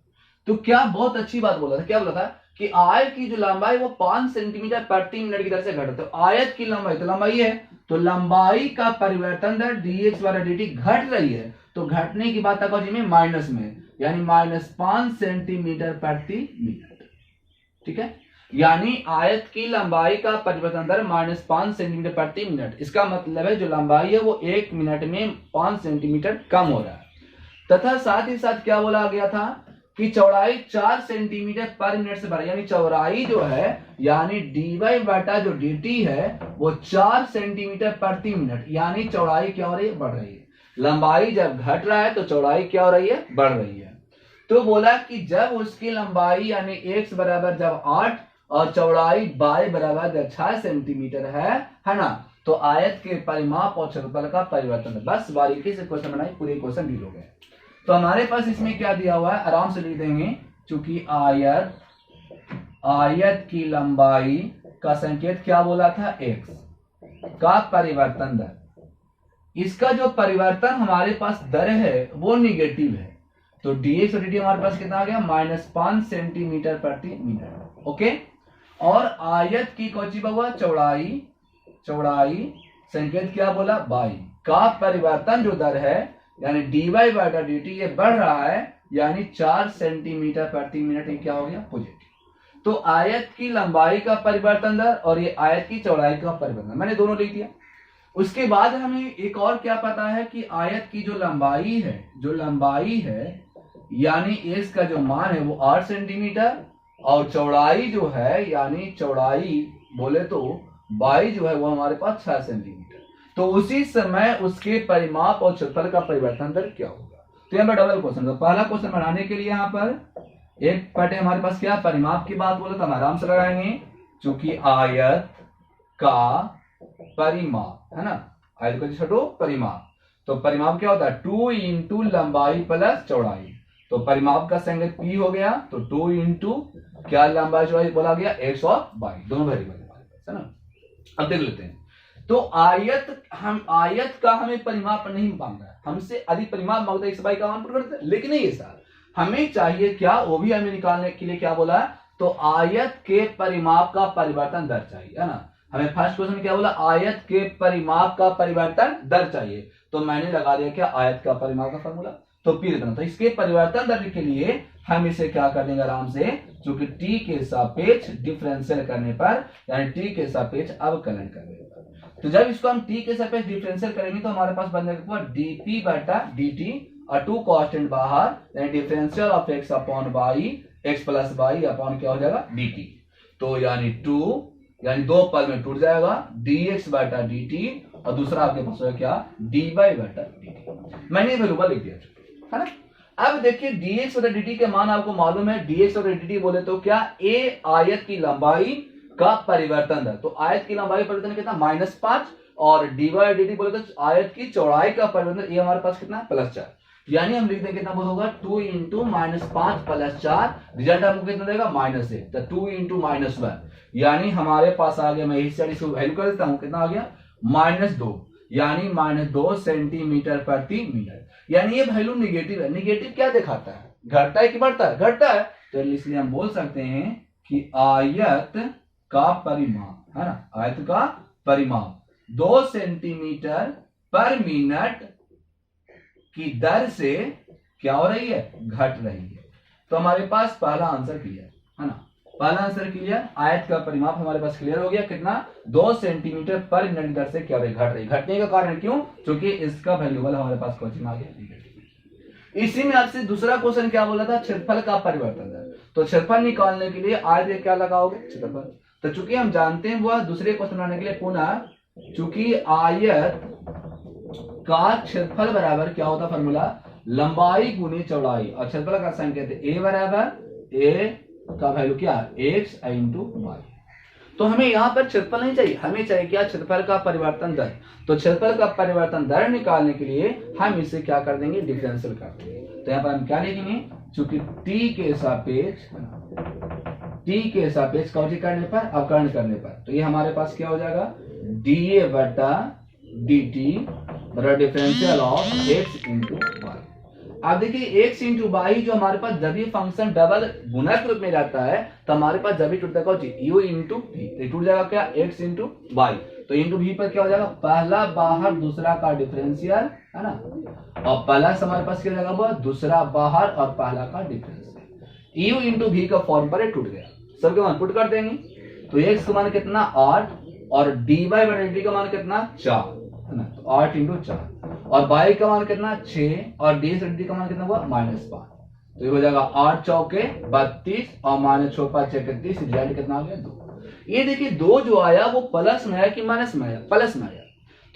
तो क्या बहुत अच्छी बात बोला था, क्या बोला था कि आयत की जो लंबाई वो 5 सेंटीमीटर प्रति मिनट की दर से घटती है। तो आयत की लंबाई, तो लंबाई है, तो लंबाई का परिवर्तन दर dx/dt घट रही है, तो घटने की बात जी में माइनस में, यानी -5 सेंटीमीटर प्रति मिनट, ठीक है। यानी आयत की लंबाई का परिवर्तन दर -5 सेंटीमीटर प्रति मिनट, इसका मतलब है जो लंबाई है वो 1 मिनट में 5 सेंटीमीटर कम हो रहा है। तथा साथ ही साथ क्या बोला गया था कि चौड़ाई 4 सेंटीमीटर पर मिनट से बढ़, यानी चौड़ाई जो है यानी dy बटा जो dt है वो 4 सेंटीमीटर प्रति मिनट, यानी चौड़ाई क्या हो रही है, बढ़ रही है। लंबाई जब घट रहा है तो चौड़ाई क्या हो रही है, बढ़ रही है। तो बोला कि जब उसकी लंबाई यानी x बराबर जब 8 और चौड़ाई y बराबर जब 6 सेंटीमीटर है ना, तो आयत के परिमाप और क्षेत्रफल का परिवर्तन। बस बारीकी से क्वेश्चन बनाई, पूरे क्वेश्चन डील हो गए। तो हमारे पास इसमें क्या दिया हुआ है, आराम से लिख देंगे, चूंकि आयत की लंबाई का संकेत क्या बोला था, x का परिवर्तन दर। इसका जो परिवर्तन हमारे पास दर है वो निगेटिव है, तो dx और dt हमारे पास कितना आ गया, -5 सेंटीमीटर प्रति मिनट। ओके, और आयत की कौची हुआ, चौड़ाई संकेत क्या बोला, y का परिवर्तन जो दर है यानी dy बटा dt ये बढ़ रहा है, यानी 4 सेंटीमीटर प्रति मिनट, ये क्या हो गया, पॉजिटिव। तो आयत की लंबाई का परिवर्तन दर और ये आयत की चौड़ाई का परिवर्तन, मैंने दोनों लिख दिया। उसके बाद हमें एक और क्या पता है कि आयत की जो लंबाई है यानी x का जो मान है वो 8 सेंटीमीटर और चौड़ाई जो है यानी चौड़ाई बोले तो y जो है वो हमारे पास 6 सेंटीमीटर। तो उसी समय उसके परिमाप और क्षेत्रफल का परिवर्तन दर क्या होगा। तो यहाँ पर डबल क्वेश्चन, तो पहला क्वेश्चन बनाने के लिए यहाँ पर एक पटे हमारे पास क्या, परिमाप की बात बोले तो हम आराम से लगाएंगे, चूंकि आयत का परिमाप है ना, आयत का छोटो परिमाप, तो परिमाप क्या होता है 2 इंटू लंबाई प्लस चौड़ाई। तो परिमाप का संकेत p हो गया, तो 2 इंटू क्या लंबाई चौड़ाई बोला गया, x और y दोनों वेरिएबल है ना। अब देख लेते हैं, तो आयत का हमें परिमाप नहीं मांग रहा है, हमसे अधिक परिमाप मांगता है, x y का मान पुट करते हैं, लेकिन ये सर हमें चाहिए क्या, वो भी हमें निकालने के लिए क्या बोला है, तो आयत के परिमाप का परिवर्तन दर चाहिए, है ना। हमें फर्स्ट क्वेश्चन क्या बोला, आयत के परिमाप का परिवर्तन दर चाहिए, तो मैंने लगा दिया क्या, आयत का परिमाप का फॉर्मूला, तो पी देना। तो इसके परिवर्तन दर के लिए हम इसे क्या कर देंगे आराम से, चूंकि t के सापेक्ष डिफरेंशियल करने पर यानी t के सापेक्ष अवकलन करने पर, तो जब इसको हम t के सापेक्ष डिफरेंशियल करेंगे तो हमारे पास बन जाएगा dp बटा dt और 2 कांस्टेंट बाहर, यानी differential of x upon y, x plus y upon क्या हो जाएगा dt। तो यानी 2 यानी 2 पद में टूट जाएगा, dx बटा dt और दूसरा आपके पास होगा क्या, dy बटा dt। मैंने वैल्यू लिख दिया है ना। अब देखिए dx बटा dt के मान आपको मालूम है, dx बटा dt बोले तो क्या, a आयत की लंबाई का परिवर्तन दर, तो आयत की लंबाई परिवर्तन कितना -5 और dy dt बोले तो आयत की चौड़ाई का परिवर्तन, ये हमारे पास कितना +4, यानी हम लिख देंगे कितना होगा 2 इंटू -5 + 4, रिजल्ट हमको कितना देगा -1, तो 2 इंटू -1, यानी हमारे पास आ गया, मैं इस साइड इसको वैल्यू कर देता हूं, कितना आ गया -2, यानी -2 सेंटीमीटर प्रति मिनट, यानी ये वैल्यू निगेटिव है। निगेटिव क्या दिखाता है, घटता है कि बढ़ता है, घटता है, तो इसलिए हम बोल सकते हैं कि आयत का परिमाप है ना, आयत का परिमाप 2 सेंटीमीटर पर मिनट की दर से क्या हो रही है, घट रही है। तो हमारे पास पहला आंसर क्लियर है ना, पहला आंसर क्लियर, आयत का परिमाप हमारे पास क्लियर हो गया, कितना 2 सेंटीमीटर पर मिनट दर से क्या हो रही, घट रही। घटने का कारण क्यों, क्योंकि इसका वैल्यूबल हमारे पास क्वेश्चन आ गया। इसी में आपसे दूसरा क्वेश्चन क्या बोला था, क्षेत्रफल का परिवर्तन दर, तो क्षेत्रफल निकालने के लिए आयत क्या लगाओगे, क्षेत्रफल। तो चूंकि हम जानते हैं वह दूसरे क्वेश्चन बनाने के लिए पुनः, चूंकि आयत का क्षेत्रफल बराबर क्या होता फॉर्मूला, लंबाई गुनी चौड़ाई, और क्षेत्रफल का संकेत a बराबर a का वैल्यू क्या है, x इंटू y। तो हमें यहाँ पर क्षेत्रफल नहीं चाहिए, हमें चाहिए क्या, क्षेत्रफल का परिवर्तन दर। तो क्षेत्रफल का परिवर्तन दर निकालने के लिए हम इसे क्या कर देंगे, डिफरेंशियल कर देंगे। तो यहाँ पर हम क्या लिखेंगे, चूंकि t के सापेक्ष कौची करने पर, अवकलन करने पर, तो ये हमारे पास क्या हो जाएगा, dA बटा dt बराबर differential of x into y। अब देखिए x इंटू वाई जो हमारे पास जब ये फंक्शन डबल गुणक रूप में रहता है तो हमारे पास जब भी टूटता है u इंटू वी, टूट जाएगा क्या, x इंटू वाई। तो इंटू वी पर क्या हो जाएगा, पहला बाहर दूसरा का डिफरेंशियल है ना, और प्लस हमारे पास क्या जाएगा, वो दूसरा बाहर और पहला का डिफरेंशियल। u इंटू वी का फॉर्म पर टूट गया, सबके मान पुट कर देंगे, तो x का मान कितना 8 और dy बटा dt का मान कितना 4 है ना, तो 8 इंटू 4 और बाई का मान कितना 6 और डी से डी का मान कितना हुआ -5। तो ये हो जाएगा 8 चौके 32 और -6 5 31, रिजल्ट कितना आ गया 2। ये देखिए 2 जो आया वो प्लस में आया कि माइनस में आया, प्लस में आया।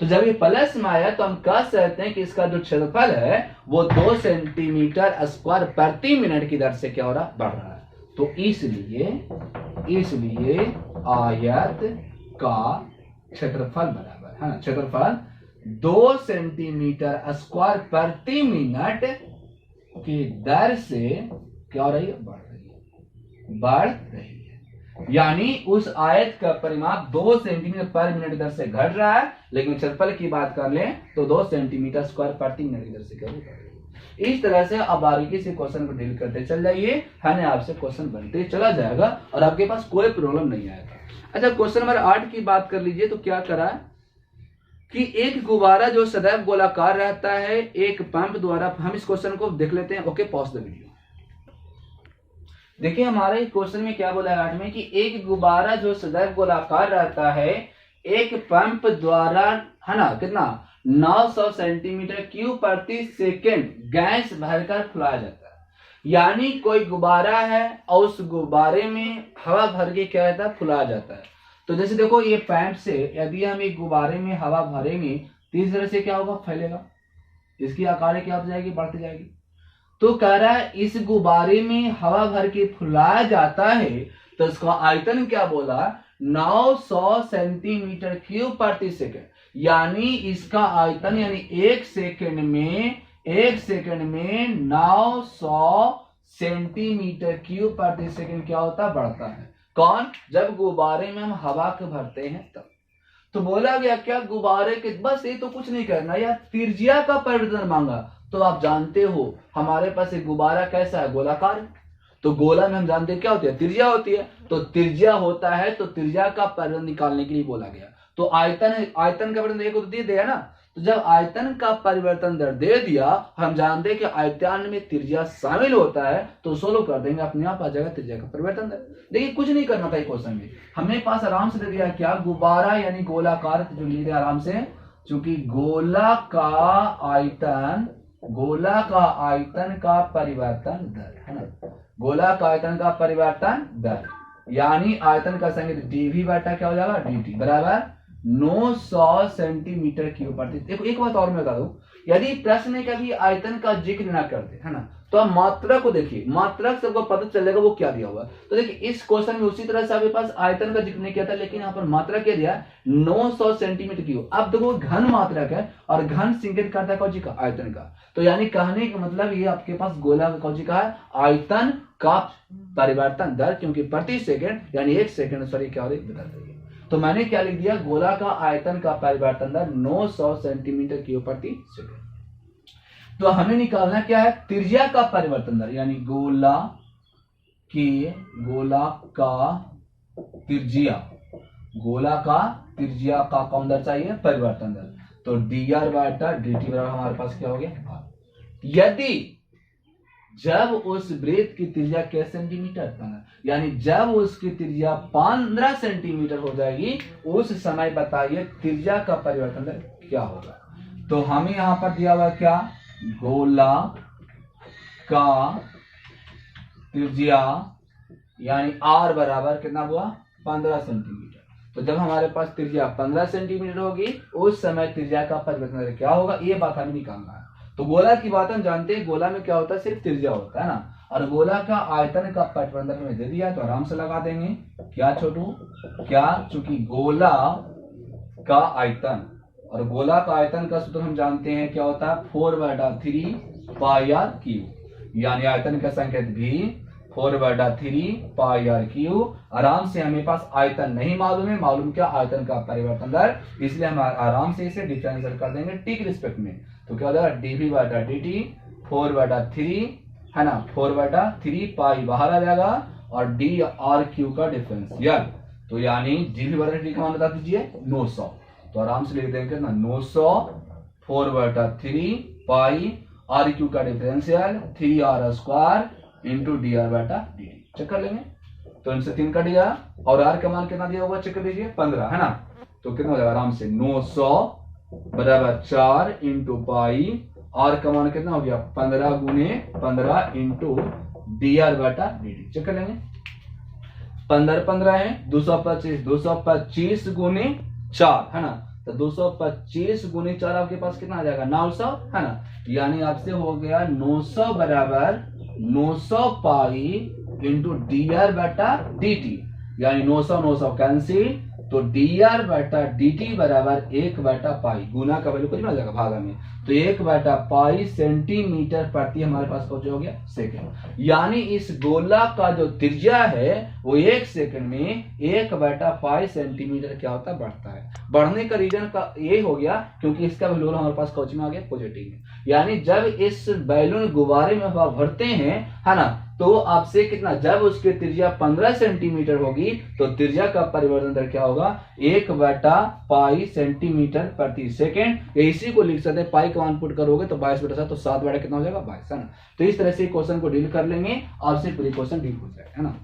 तो जब ये प्लस में आया तो हम कह सकते हैं कि इसका जो क्षेत्रफल है वो 2 सेंटीमीटर स्क्वायर प्रति मिनट की दर से क्या हो रहा बढ़ रहा है। तो इसलिए आयत का क्षेत्रफल बराबर है ना, क्षेत्रफल 2 सेंटीमीटर स्क्वायर प्रति मिनट की दर से क्या हो रही है, बढ़ रही है। यानी उस आयत का परिमाप 2 सेंटीमीटर पर मिनट दर से घट रहा है, लेकिन क्षेत्रफल की बात कर लें तो 2 सेंटीमीटर स्क्वायर प्रति मिनट की दर से घट रही है। इस तरह से आप बारीकी से क्वेश्चन को डील करते चल जाइए, है ना, आपसे क्वेश्चन बनते चला जाएगा और आपके पास कोई प्रॉब्लम नहीं आएगा। अच्छा, क्वेश्चन नंबर 8 की बात कर लीजिए। तो क्या करा कि एक गुब्बारा जो सदैव गोलाकार रहता है एक पंप द्वारा, हम इस क्वेश्चन को देख लेते हैं। Okay, pause the video. देखिए हमारे क्वेश्चन में क्या बोला है 8 में कि एक गुब्बारा जो सदैव गोलाकार रहता है एक पंप द्वारा, है ना, कितना 900 सेंटीमीटर क्यूब प्रति सेकेंड गैस भरकर फुलाया जाता है। यानी कोई गुब्बारा है और उस गुब्बारे में हवा भर के क्या रहता है, फुलाया जाता है। तो जैसे देखो ये पंप से यदि हम एक गुब्बारे में हवा भरेंगे तो इस तरह से क्या होगा, फैलेगा, इसकी आकार क्या हो जाएगी, बढ़ती जाएगी। तो कह रहा है इस गुब्बारे में हवा भर के फुलाया जाता है तो इसका आयतन क्या बोला, 900 सेंटीमीटर क्यूब प्रति सेकेंड। यानी इसका आयतन यानी एक सेकेंड में 900 सेंटीमीटर क्यूब प्रति सेकेंड क्या होता, बढ़ता है। कौन, जब गुब्बारे में हम हवा को भरते हैं तब। तो बोला गया क्या, गुब्बारे के, बस ये तो कुछ नहीं करना, या त्रिज्या का परिवर्तन मांगा। तो आप जानते हो हमारे पास एक गुब्बारा कैसा है, गोलाकार। तो गोला में हम जानते हैं क्या होती है, त्रिज्या होती है। तो त्रिज्या होता है तो त्रिज्या का परिवर्तन निकालने के लिए बोला गया। तो आयतन का परिवर्तन एक तो दे दिया ना, तो जब आयतन का परिवर्तन दर दे दिया, हम जानते हैं कि आयतन में त्रिज्या शामिल होता है, तो सोल्व कर देंगे, अपने आप आ जाएगा त्रिज्या का परिवर्तन दर। देखिए कुछ नहीं करना था क्वेश्चन में, हमें पास आराम से दे दिया क्या, गुब्बारा यानी गोलाकार, जो लिख दिया आराम से, चूंकि गोला का आयतन का परिवर्तन दर, है ना, गोला का आयतन का परिवर्तन दर, यानी आयतन का संकेत dv बटा क्या हो जाएगा, dt बराबर 900 सेंटीमीटर क्यूब प्रति। देखो एक बात और मैं बता दूं, यदि प्रश्न कभी आयतन का जिक्र ना करते, है ना, तो आप मात्रा को देखिए, मात्रा से सबको पता चलेगा वो क्या दिया हुआ। तो देखिए इस क्वेश्चन में उसी तरह से आपके पास आयतन का जिक्र नहीं किया था, लेकिन यहाँ पर मात्रा क्या दिया, 900 सेंटीमीटर क्यूब। अब देखो घन मात्रक है और घन संकेत करता है कौची का, आयतन का। तो यानी कहने का मतलब ये आपके पास गोला का कौची का है, आयतन का परिवर्तन दर, क्योंकि प्रति सेकेंड यानी एक सेकेंड सॉरी क्या हो रही बता रही है। तो मैंने क्या लिख दिया, गोला का आयतन का परिवर्तन दर 900 सेंटीमीटर क्यूब प्रति सेकेंड। तो हमें निकालना क्या है, त्रिज्या का परिवर्तन दर, यानी गोला का त्रिज्या का कौन दर चाहिए, परिवर्तन दर। तो dr बटा dt बराबर हमारे पास क्या हो गया, यदि जब उस वृत्त की त्रिज्या क्या सेंटीमीटर, यानी जब उसकी त्रिज्या 15 सेंटीमीटर हो जाएगी उस समय बताइए त्रिज्या का परिवर्तन दर क्या होगा। तो हमें यहां पर दिया हुआ क्या, गोला का त्रिज्या यानी r बराबर कितना हुआ, 15 सेंटीमीटर। तो जब हमारे पास त्रिज्या 15 सेंटीमीटर होगी उस समय त्रिज्या का परिवर्तन दर क्या होगा, ये बात हमें निकालना है। तो गोला की बात हम जानते हैं, गोला में क्या होता है, सिर्फ त्रिज्या होता है ना, और गोला का आयतन का परिवर्तन हमें दे दिया तो आराम से लगा देंगे। क्या छोटू, क्या, चूंकि गोला का आयतन, और गोला का आयतन का सूत्र हम जानते हैं क्या होता है, 4/3 पाई आर क्यूब, यानी आयतन का संकेत भी 4/3 पाई आर क्यूब। आराम से हमें पास आयतन नहीं मालूम है, मालूम क्या, आयतन का परिवर्तन दर, इसलिए हम आराम से इसे डिफरेंशियल कर देंगे टी के रिस्पेक्ट में। तो क्या हो जाएगा, dv बटा dt 4/3, है ना, 4/3 पाई बाहर आ जाएगा और d r q का डिफरेंशियल। तो यानी dv बटा dt का मान बता दीजिए 900। तो आराम से लिख देंगे ना, 900 4/3 पाई r q का differential 3r square into dr बटा dt। चेक कर लेंगे, तो इनसे 3 कट गया और r का मान कितना दिया होगा, चेक कर लीजिए 15, है ना। तो कितना हो जाएगा, आराम से 900 बराबर 4 इंटू पाई, और का मान कितना हो गया 15 गुने 15 इंटू dr बटा dt। चेक कर लेंगे, 15 है 225, 225 गुने 4 है ना, तो 225 गुने 4 आपके पास कितना आ जाएगा 900 है ना, यानी आपसे हो गया 900 बराबर 900 पाई इंटू dr बटा dt, यानी 900 900 कैंसिल, तो dr बटा dt बराबर 1 बटा पाई, गुना का वैल्यू कुछ नहीं आ जाएगा भागा में, तो 1 बटा पाई सेंटीमीटर प्रति हमारे पास कौन हो गया सेकंड, यानी इस गोला का जो त्रिज्या है वो 1 सेकंड में 1 बटा पाई सेंटीमीटर क्या होता है बढ़ता है। बढ़ने का रीजन का ये हो गया क्योंकि इसका वैल्यू हमारे पास कौन में आ गया पॉजिटिव में, यानी जब इस बैलून गुब्बारे में हवा भरते हैं है ना, तो आपसे कितना, जब उसकी त्रिज्या 15 सेंटीमीटर होगी तो त्रिज्या का परिवर्तन दर क्या होगा 1 बटा पाई सेंटीमीटर प्रति सेकेंड, या इसी को लिख सकते हैं पाई का मान पुट करोगे तो 22 बटा 7, तो 7 बटा कितना हो जाएगा 22 है ना। तो इस तरह से क्वेश्चन को डील कर लेंगे, आपसे पूरी क्वेश्चन डील हो जाएगा है ना।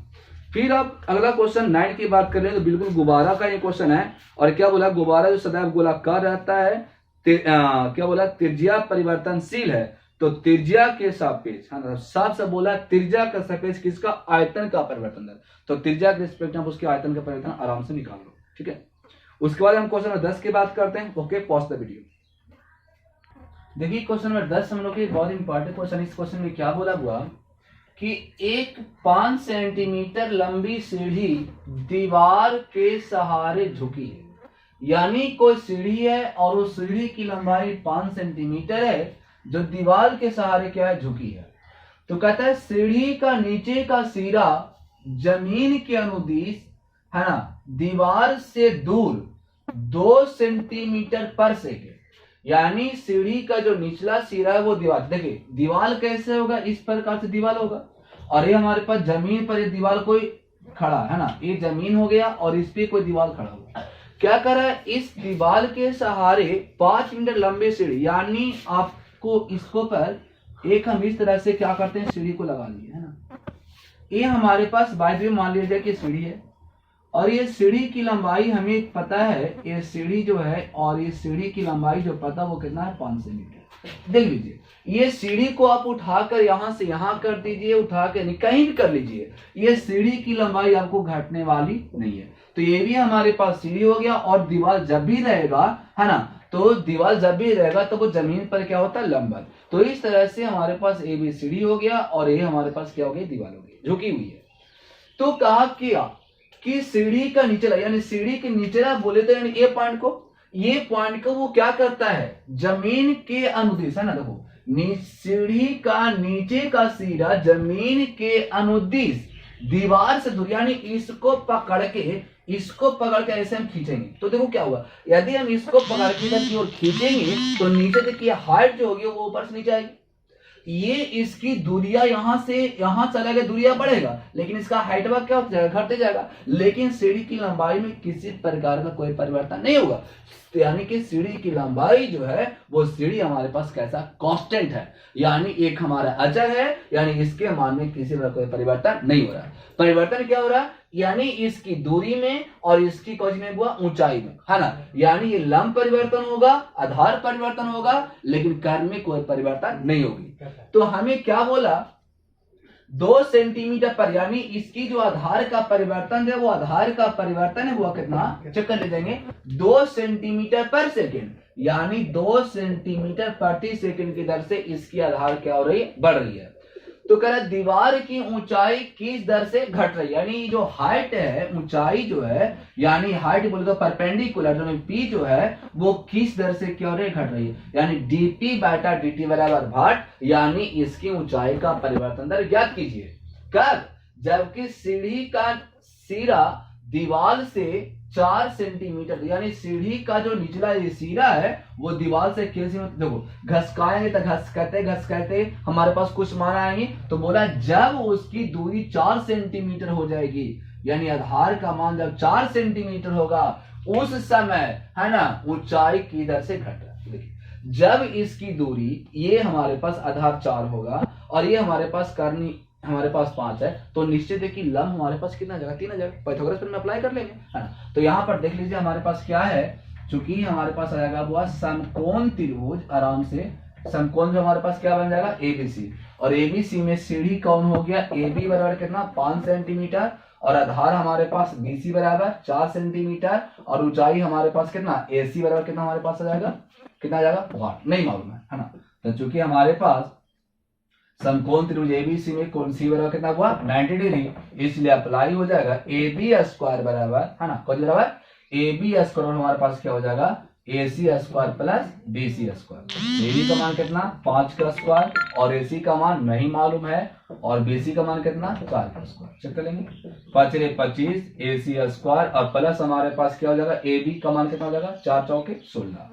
फिर आप अगला क्वेश्चन 9 की बात कर ले तो बिल्कुल गुब्बारा का ये क्वेश्चन है, और क्या बोला गुब्बारा जो सदैव गोलाकार रहता है, क्या बोला त्रिज्या परिवर्तनशील है, तो त्रिज्या के सापेक्ष है ना, साफ साफ बोला त्रिज्या का सापेक्ष किसका आयतन का परिवर्तन दर, तो त्रिज्या के रिस्पेक्ट में उसके आयतन का परिवर्तन आराम से निकाल लो, ठीक है। उसके बाद हम क्वेश्चन नंबर 10 की बात करते हैं। Okay, pause the video. देखिए क्वेश्चन नंबर 10 हम लोग के बहुत इंपॉर्टेंट क्वेश्चन, इस क्वेश्चन में क्या बोला हुआ कि एक 5 सेंटीमीटर लंबी सीढ़ी दीवार के सहारे झुकी है, यानी कोई सीढ़ी है और उस सीढ़ी की लंबाई 5 सेंटीमीटर है जो दीवार के सहारे क्या है झुकी है। तो कहता है सीढ़ी का नीचे का सिरा जमीन के अनुदिश है ना दीवार से दूर 2 सेंटीमीटर पर सेकेंड, यानी सीढ़ी का जो निचला सिरा है वो दीवार, देखिए दीवार कैसे होगा इस प्रकार से दीवार होगा, और ये हमारे पास जमीन पर ये दीवार कोई खड़ा है ना, ये जमीन हो गया और इस पे कोई दीवार खड़ा होगा। क्या कर रहा है, इस दीवार के सहारे 5 मीटर लंबे सीढ़ी, यानी आपको इसको पर एक हम इस तरह से क्या करते हैं सीढ़ी को लगा लिए है ना, ये हमारे पास बाय द वे मान लीजिए कि सीढ़ी है और ये सीढ़ी की लंबाई हमें पता है, ये सीढ़ी जो है और ये सीढ़ी की लंबाई जो पता वो कितना है 5 सेंटीमीटर। देख लीजिए ये सीढ़ी को आप उठाकर यहां से यहां कर दीजिए, उठा के कहीं भी कर लीजिए, ये सीढ़ी की लंबाई आपको घटने वाली नहीं है। तो ये भी हमारे पास सीढ़ी हो गया, और दीवार जब भी रहेगा है ना, तो दीवार जब भी रहेगा तो वो जमीन पर क्या होता है लंबन। तो इस तरह से हमारे पास ए बी सीढ़ी हो गया और ये हमारे पास क्या हो गई दीवार हो गई झुकी हुई है। तो कहा किया कि सीढ़ी का निचला, यानी सीढ़ी के निचला बोले तो यानी ये पॉइंट को वो क्या करता है जमीन के अनुदिश है ना, देखो सीढ़ी का नीचे का सिरा जमीन के अनुदिश दीवार से दूर, यानी इसको पकड़ के ऐसे हम खींचेंगे तो देखो क्या हुआ, यदि हम इसको पकड़ के इधर की ओर खींचेंगे तो नीचे देखिए हाइट जो होगी वो ऊपर से नीचे आएगी, ये इसकी दूरिया यहां से यहां चला गया दूरिया बढ़ेगा, लेकिन इसका हाइट वर्क क्या होता जाएगा घटते जाएगा, लेकिन सीढ़ी की लंबाई में किसी प्रकार का कोई परिवर्तन नहीं होगा। यानी कि सीढ़ी की लंबाई जो है वो सीढ़ी हमारे पास कैसा कांस्टेंट है, यानी एक हमारा अचर है, यानी इसके मान में किसी प्रकार कोई परिवर्तन नहीं हो रहा। परिवर्तन क्या हो रहा है, यानी इसकी दूरी में और इसकी कौन में हुआ ऊंचाई में है ना, यानी ये लंब परिवर्तन होगा, आधार परिवर्तन होगा, लेकिन कर्म में कोई परिवर्तन नहीं होगी। तो हमें क्या बोला 2 सेंटीमीटर पर, यानी इसकी जो आधार का परिवर्तन है वो आधार का परिवर्तन है वो कितना चेक कर ले जाएंगे 2 सेंटीमीटर पर सेकेंड, यानी 2 सेंटीमीटर प्रति सेकेंड की दर से इसकी आधार क्या हो रही है बढ़ रही है। तो कह रहा है दीवार की ऊंचाई किस दर से घट रही है, यानी जो हाइट है ऊंचाई जो है, यानी हाइट बोले तो परपेंडिकुलर जो पी जो है वो किस दर से क्या हो रही है घट रही है, यानी dp बटा dt बराबर भाट, यानी इसकी ऊंचाई का परिवर्तन दर ज्ञात कीजिए। कब, जबकि सीढ़ी का सिरा दीवार से 4 सेंटीमीटर, यानी सीढ़ी का जो निचला ये सिरा है वो दीवार से कैसे, देखो घसकाएंगे तो घसकाते हमारे पास कुछ मान आएंगे, तो बोला जब उसकी दूरी 4 सेंटीमीटर हो जाएगी, यानी आधार का मान जब 4 सेंटीमीटर होगा उस समय है ना ऊंचाई की दर से घट रहा है। देखिए जब इसकी दूरी ये हमारे पास आधार 4 होगा और ये हमारे पास करनी हमारे पास 5 है, तो निश्चित है कि लंब हमारे पास कितना जगह 3 जगह पाइथागोरस में अप्लाई कर लेंगे है ना। तो यहाँ पर देख लीजिए हमारे पास क्या है चूंकि हमारे पास आ जाएगा वो समकोण त्रिभुज, आराम से समकोण में हमारे पास क्या बन जाएगा एबीसी, और एबीसी में सीढ़ी कौन हो गया एबी बराबर कितना 5 सेंटीमीटर, और आधार हमारे पास बीसी बराबर 4 सेंटीमीटर, और ऊंचाई हमारे पास कितना एसी बराबर कितना हमारे पास आ जाएगा, कितना आ जाएगा 8, नहीं मालूम है ना। तो चूंकि हमारे पास समकोण त्रिभुज एबीसी में कोण सी बराबर कितना हुआ 90 डिग्री, इसलिए अप्लाई हो जाएगा ए बी स्क्वायर बराबर है ना, कौन बराबर ए बी स्क्वायर, हमारे पास क्या हो जाएगा A C square plus B C square. A B का मान कितना 5 का स्क्वायर, और ए सी का मान नहीं मालूम है, और बी सी का मान कितना 4 का स्क्वायर। चेक कर लेंगे 5 × 25 ए सी स्क्वायर, और प्लस हमारे पास क्या हो जाएगा ए बी का मान कितना हो जाएगा 4 चौके 16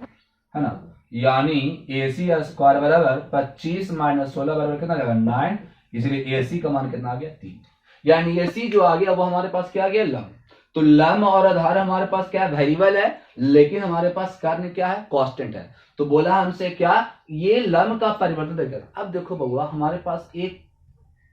है ना, यानी ए सी स्क्वायर बराबर 25 - 16 बराबर कितना आ जाएगा 9, इसलिए ए सी का मान कितना आ गया 3, यानी ए सी जो आ गया वो हमारे पास क्या आ गया लंब। तो लंब और आधार हमारे पास क्या है वेरिएबल है, लेकिन हमारे पास कर्ण क्या है कांस्टेंट है। तो बोला हमसे क्या ये लंब का परिवर्तन देखकर। अब देखो बउआ हमारे पास एक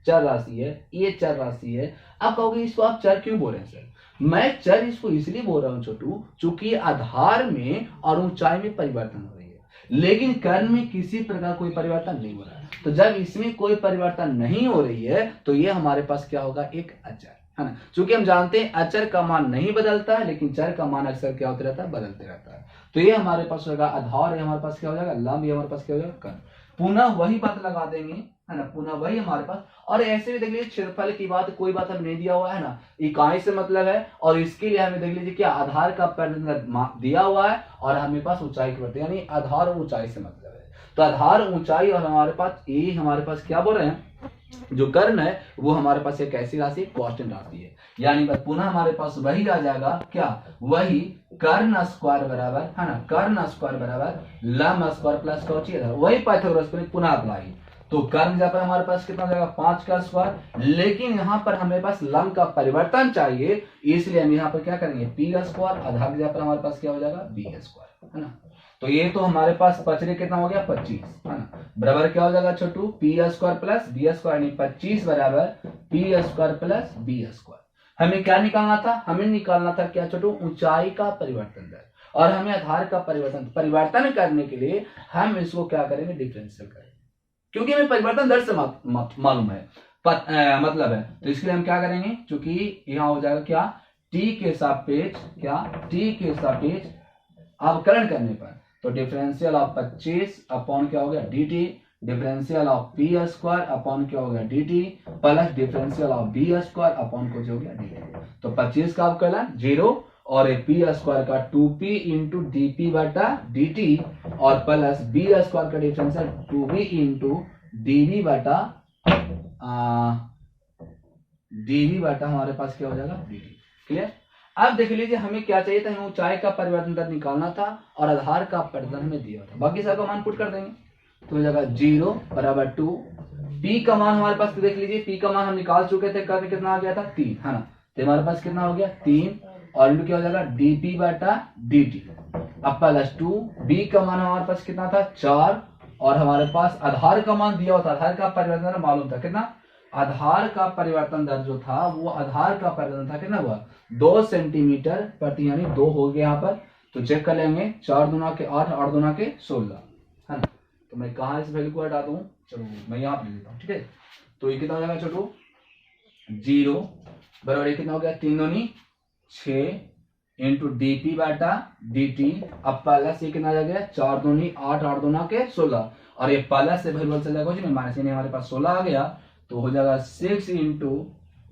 चर राशि है, ये चर राशि है। अब कहोगे इसको आप चर क्यों बोल रहे हैं सर? मैं चर इसको इसलिए बोल रहा हूँ छोटू, चूंकि आधार में और ऊंचाई में परिवर्तन हो रही है, लेकिन कर्ण में किसी प्रकार कोई परिवर्तन नहीं हो रहा है। तो जब इसमें कोई परिवर्तन नहीं हो रही है तो ये हमारे पास क्या होगा एक अचर है ना। चूंकि हम जानते हैं अचर का मान नहीं बदलता है, लेकिन चर का मान अक्सर क्या होता रहता है बदलते रहता है। तो ये हमारे पास होगा आधार, ये हमारे पास क्या हो जाएगा लंब, ये हमारे पास क्या हो जाएगा कर्ण। पुनः वही बात लगा देंगे है ना, पुनः वही हमारे पास। और ऐसे भी देख लीजिए क्षेत्रफल की बात कोई बात हमें नहीं दिया हुआ है ना, इकाई से मतलब है, और इसके लिए हमें देख लीजिए क्या आधार का परिवर्तन दिया हुआ है, और हमें पास ऊंचाई की बढ़ती यानी आधार और ऊंचाई से मतलब है। तो आधार ऊंचाई और हमारे पास ये हमारे पास क्या बोल रहे हैं जो कर्ण है वो हमारे पास एक ऐसी राशि कांस्टेंट राशि है, यानी पुनः हमारे पास वही आ जाएगा क्या वही कर्ण स्क्वायर बराबर है ना, कर्ण स्क्वायर बराबर लंब स्क्वायर प्लस कौची वही पाइथागोरस पर पुनः अप्लाई। तो कर्ण जहाँ पर हमारे पास कितना हो जाएगा 5 का स्क्वायर, लेकिन यहाँ पर हमें पास लंब का परिवर्तन चाहिए, इसलिए हम यहाँ पर क्या करेंगे पी स्क्वायर, आधार जहाँ पर हमारे पास क्या हो जाएगा बी स्क्वायर है ना। तो ये तो हमारे पास पचरे कितना हो गया 25 है ना, बराबर क्या हो जाएगा छोटू P square plus B square, यानी 25 बराबर P square plus B square. हमें क्या निकालना था, हमें निकालना था क्या छोटू ऊंचाई का परिवर्तन दर, और हमें आधार का परिवर्तन करने के लिए हम इसको क्या करेंगे डिफरेंशियल करेंगे, क्योंकि हमें परिवर्तन दर से मालूम है मतलब है। तो इसके लिए हम क्या करेंगे, चूंकि यहाँ हो जाएगा क्या टी के सापेक्ष क्या टी के सापेक्ष अवकलन करने पर, तो डिफरेंशियल ऑफ 25 अपॉन क्या हो गया dt, differential of P square upon क्या हो गया dt, plus differential of B square upon को जो हो गया dt। तो 25 का अवकलन 0 और पी स्क्वायर का 2p इंटू dp बटा dt, और प्लस बी स्क्वायर का डिफरेंशियल 2b इंटू dv बटा हमारे पास क्या हो जाएगा dt। क्लियर? अब देख लीजिए हमें क्या चाहिए था, हमें ऊंचाई का परिवर्तन दर निकालना था और आधार का परिवर्तन हमें दिया था, बाकी सबका मान पुट कर देंगे। तो हो जाएगा 0 बराबर 2, पी का मान हमारे पास देख लीजिए पी का मान हम निकाल चुके थे, कर्ण कितना आ गया था 3 है ना, तो हमारे पास कितना हो गया 3, और इनटू क्या हो जाएगा dp बटा dt, अब प्लस 2, बी का मान हमारे पास कितना था 4, और हमारे पास आधार का मान दिया हुआ था, आधार का परिवर्तन मालूम था कितना, आधार का परिवर्तन दर जो था वो आधार का परिवर्तन था कितना हुआ 2 सेंटीमीटर प्रति, यानी 2 हो गया यहाँ पर। तो चेक कर लेंगे 4 दूना के 8, 8 दूना के 16 है ना। तो मैं कहाँ इस वैल्यू को हटा दूं, चलो मैं यहाँ पे लेता हूँ ठीक है। तो ये कितना हो जाएगा छोटू 0 बराबर कितना हो गया 3 दूनी 6 इंटू dp बाटा dt, अब प्लस ये कितना आ गया 4 दूनी 8, 8 दूना के 16, और ये प्लस से वैल्यू चला जाएगा माइनस, यानी हमारे पास 16 आ गया, तो हो जाएगा 6 इंटू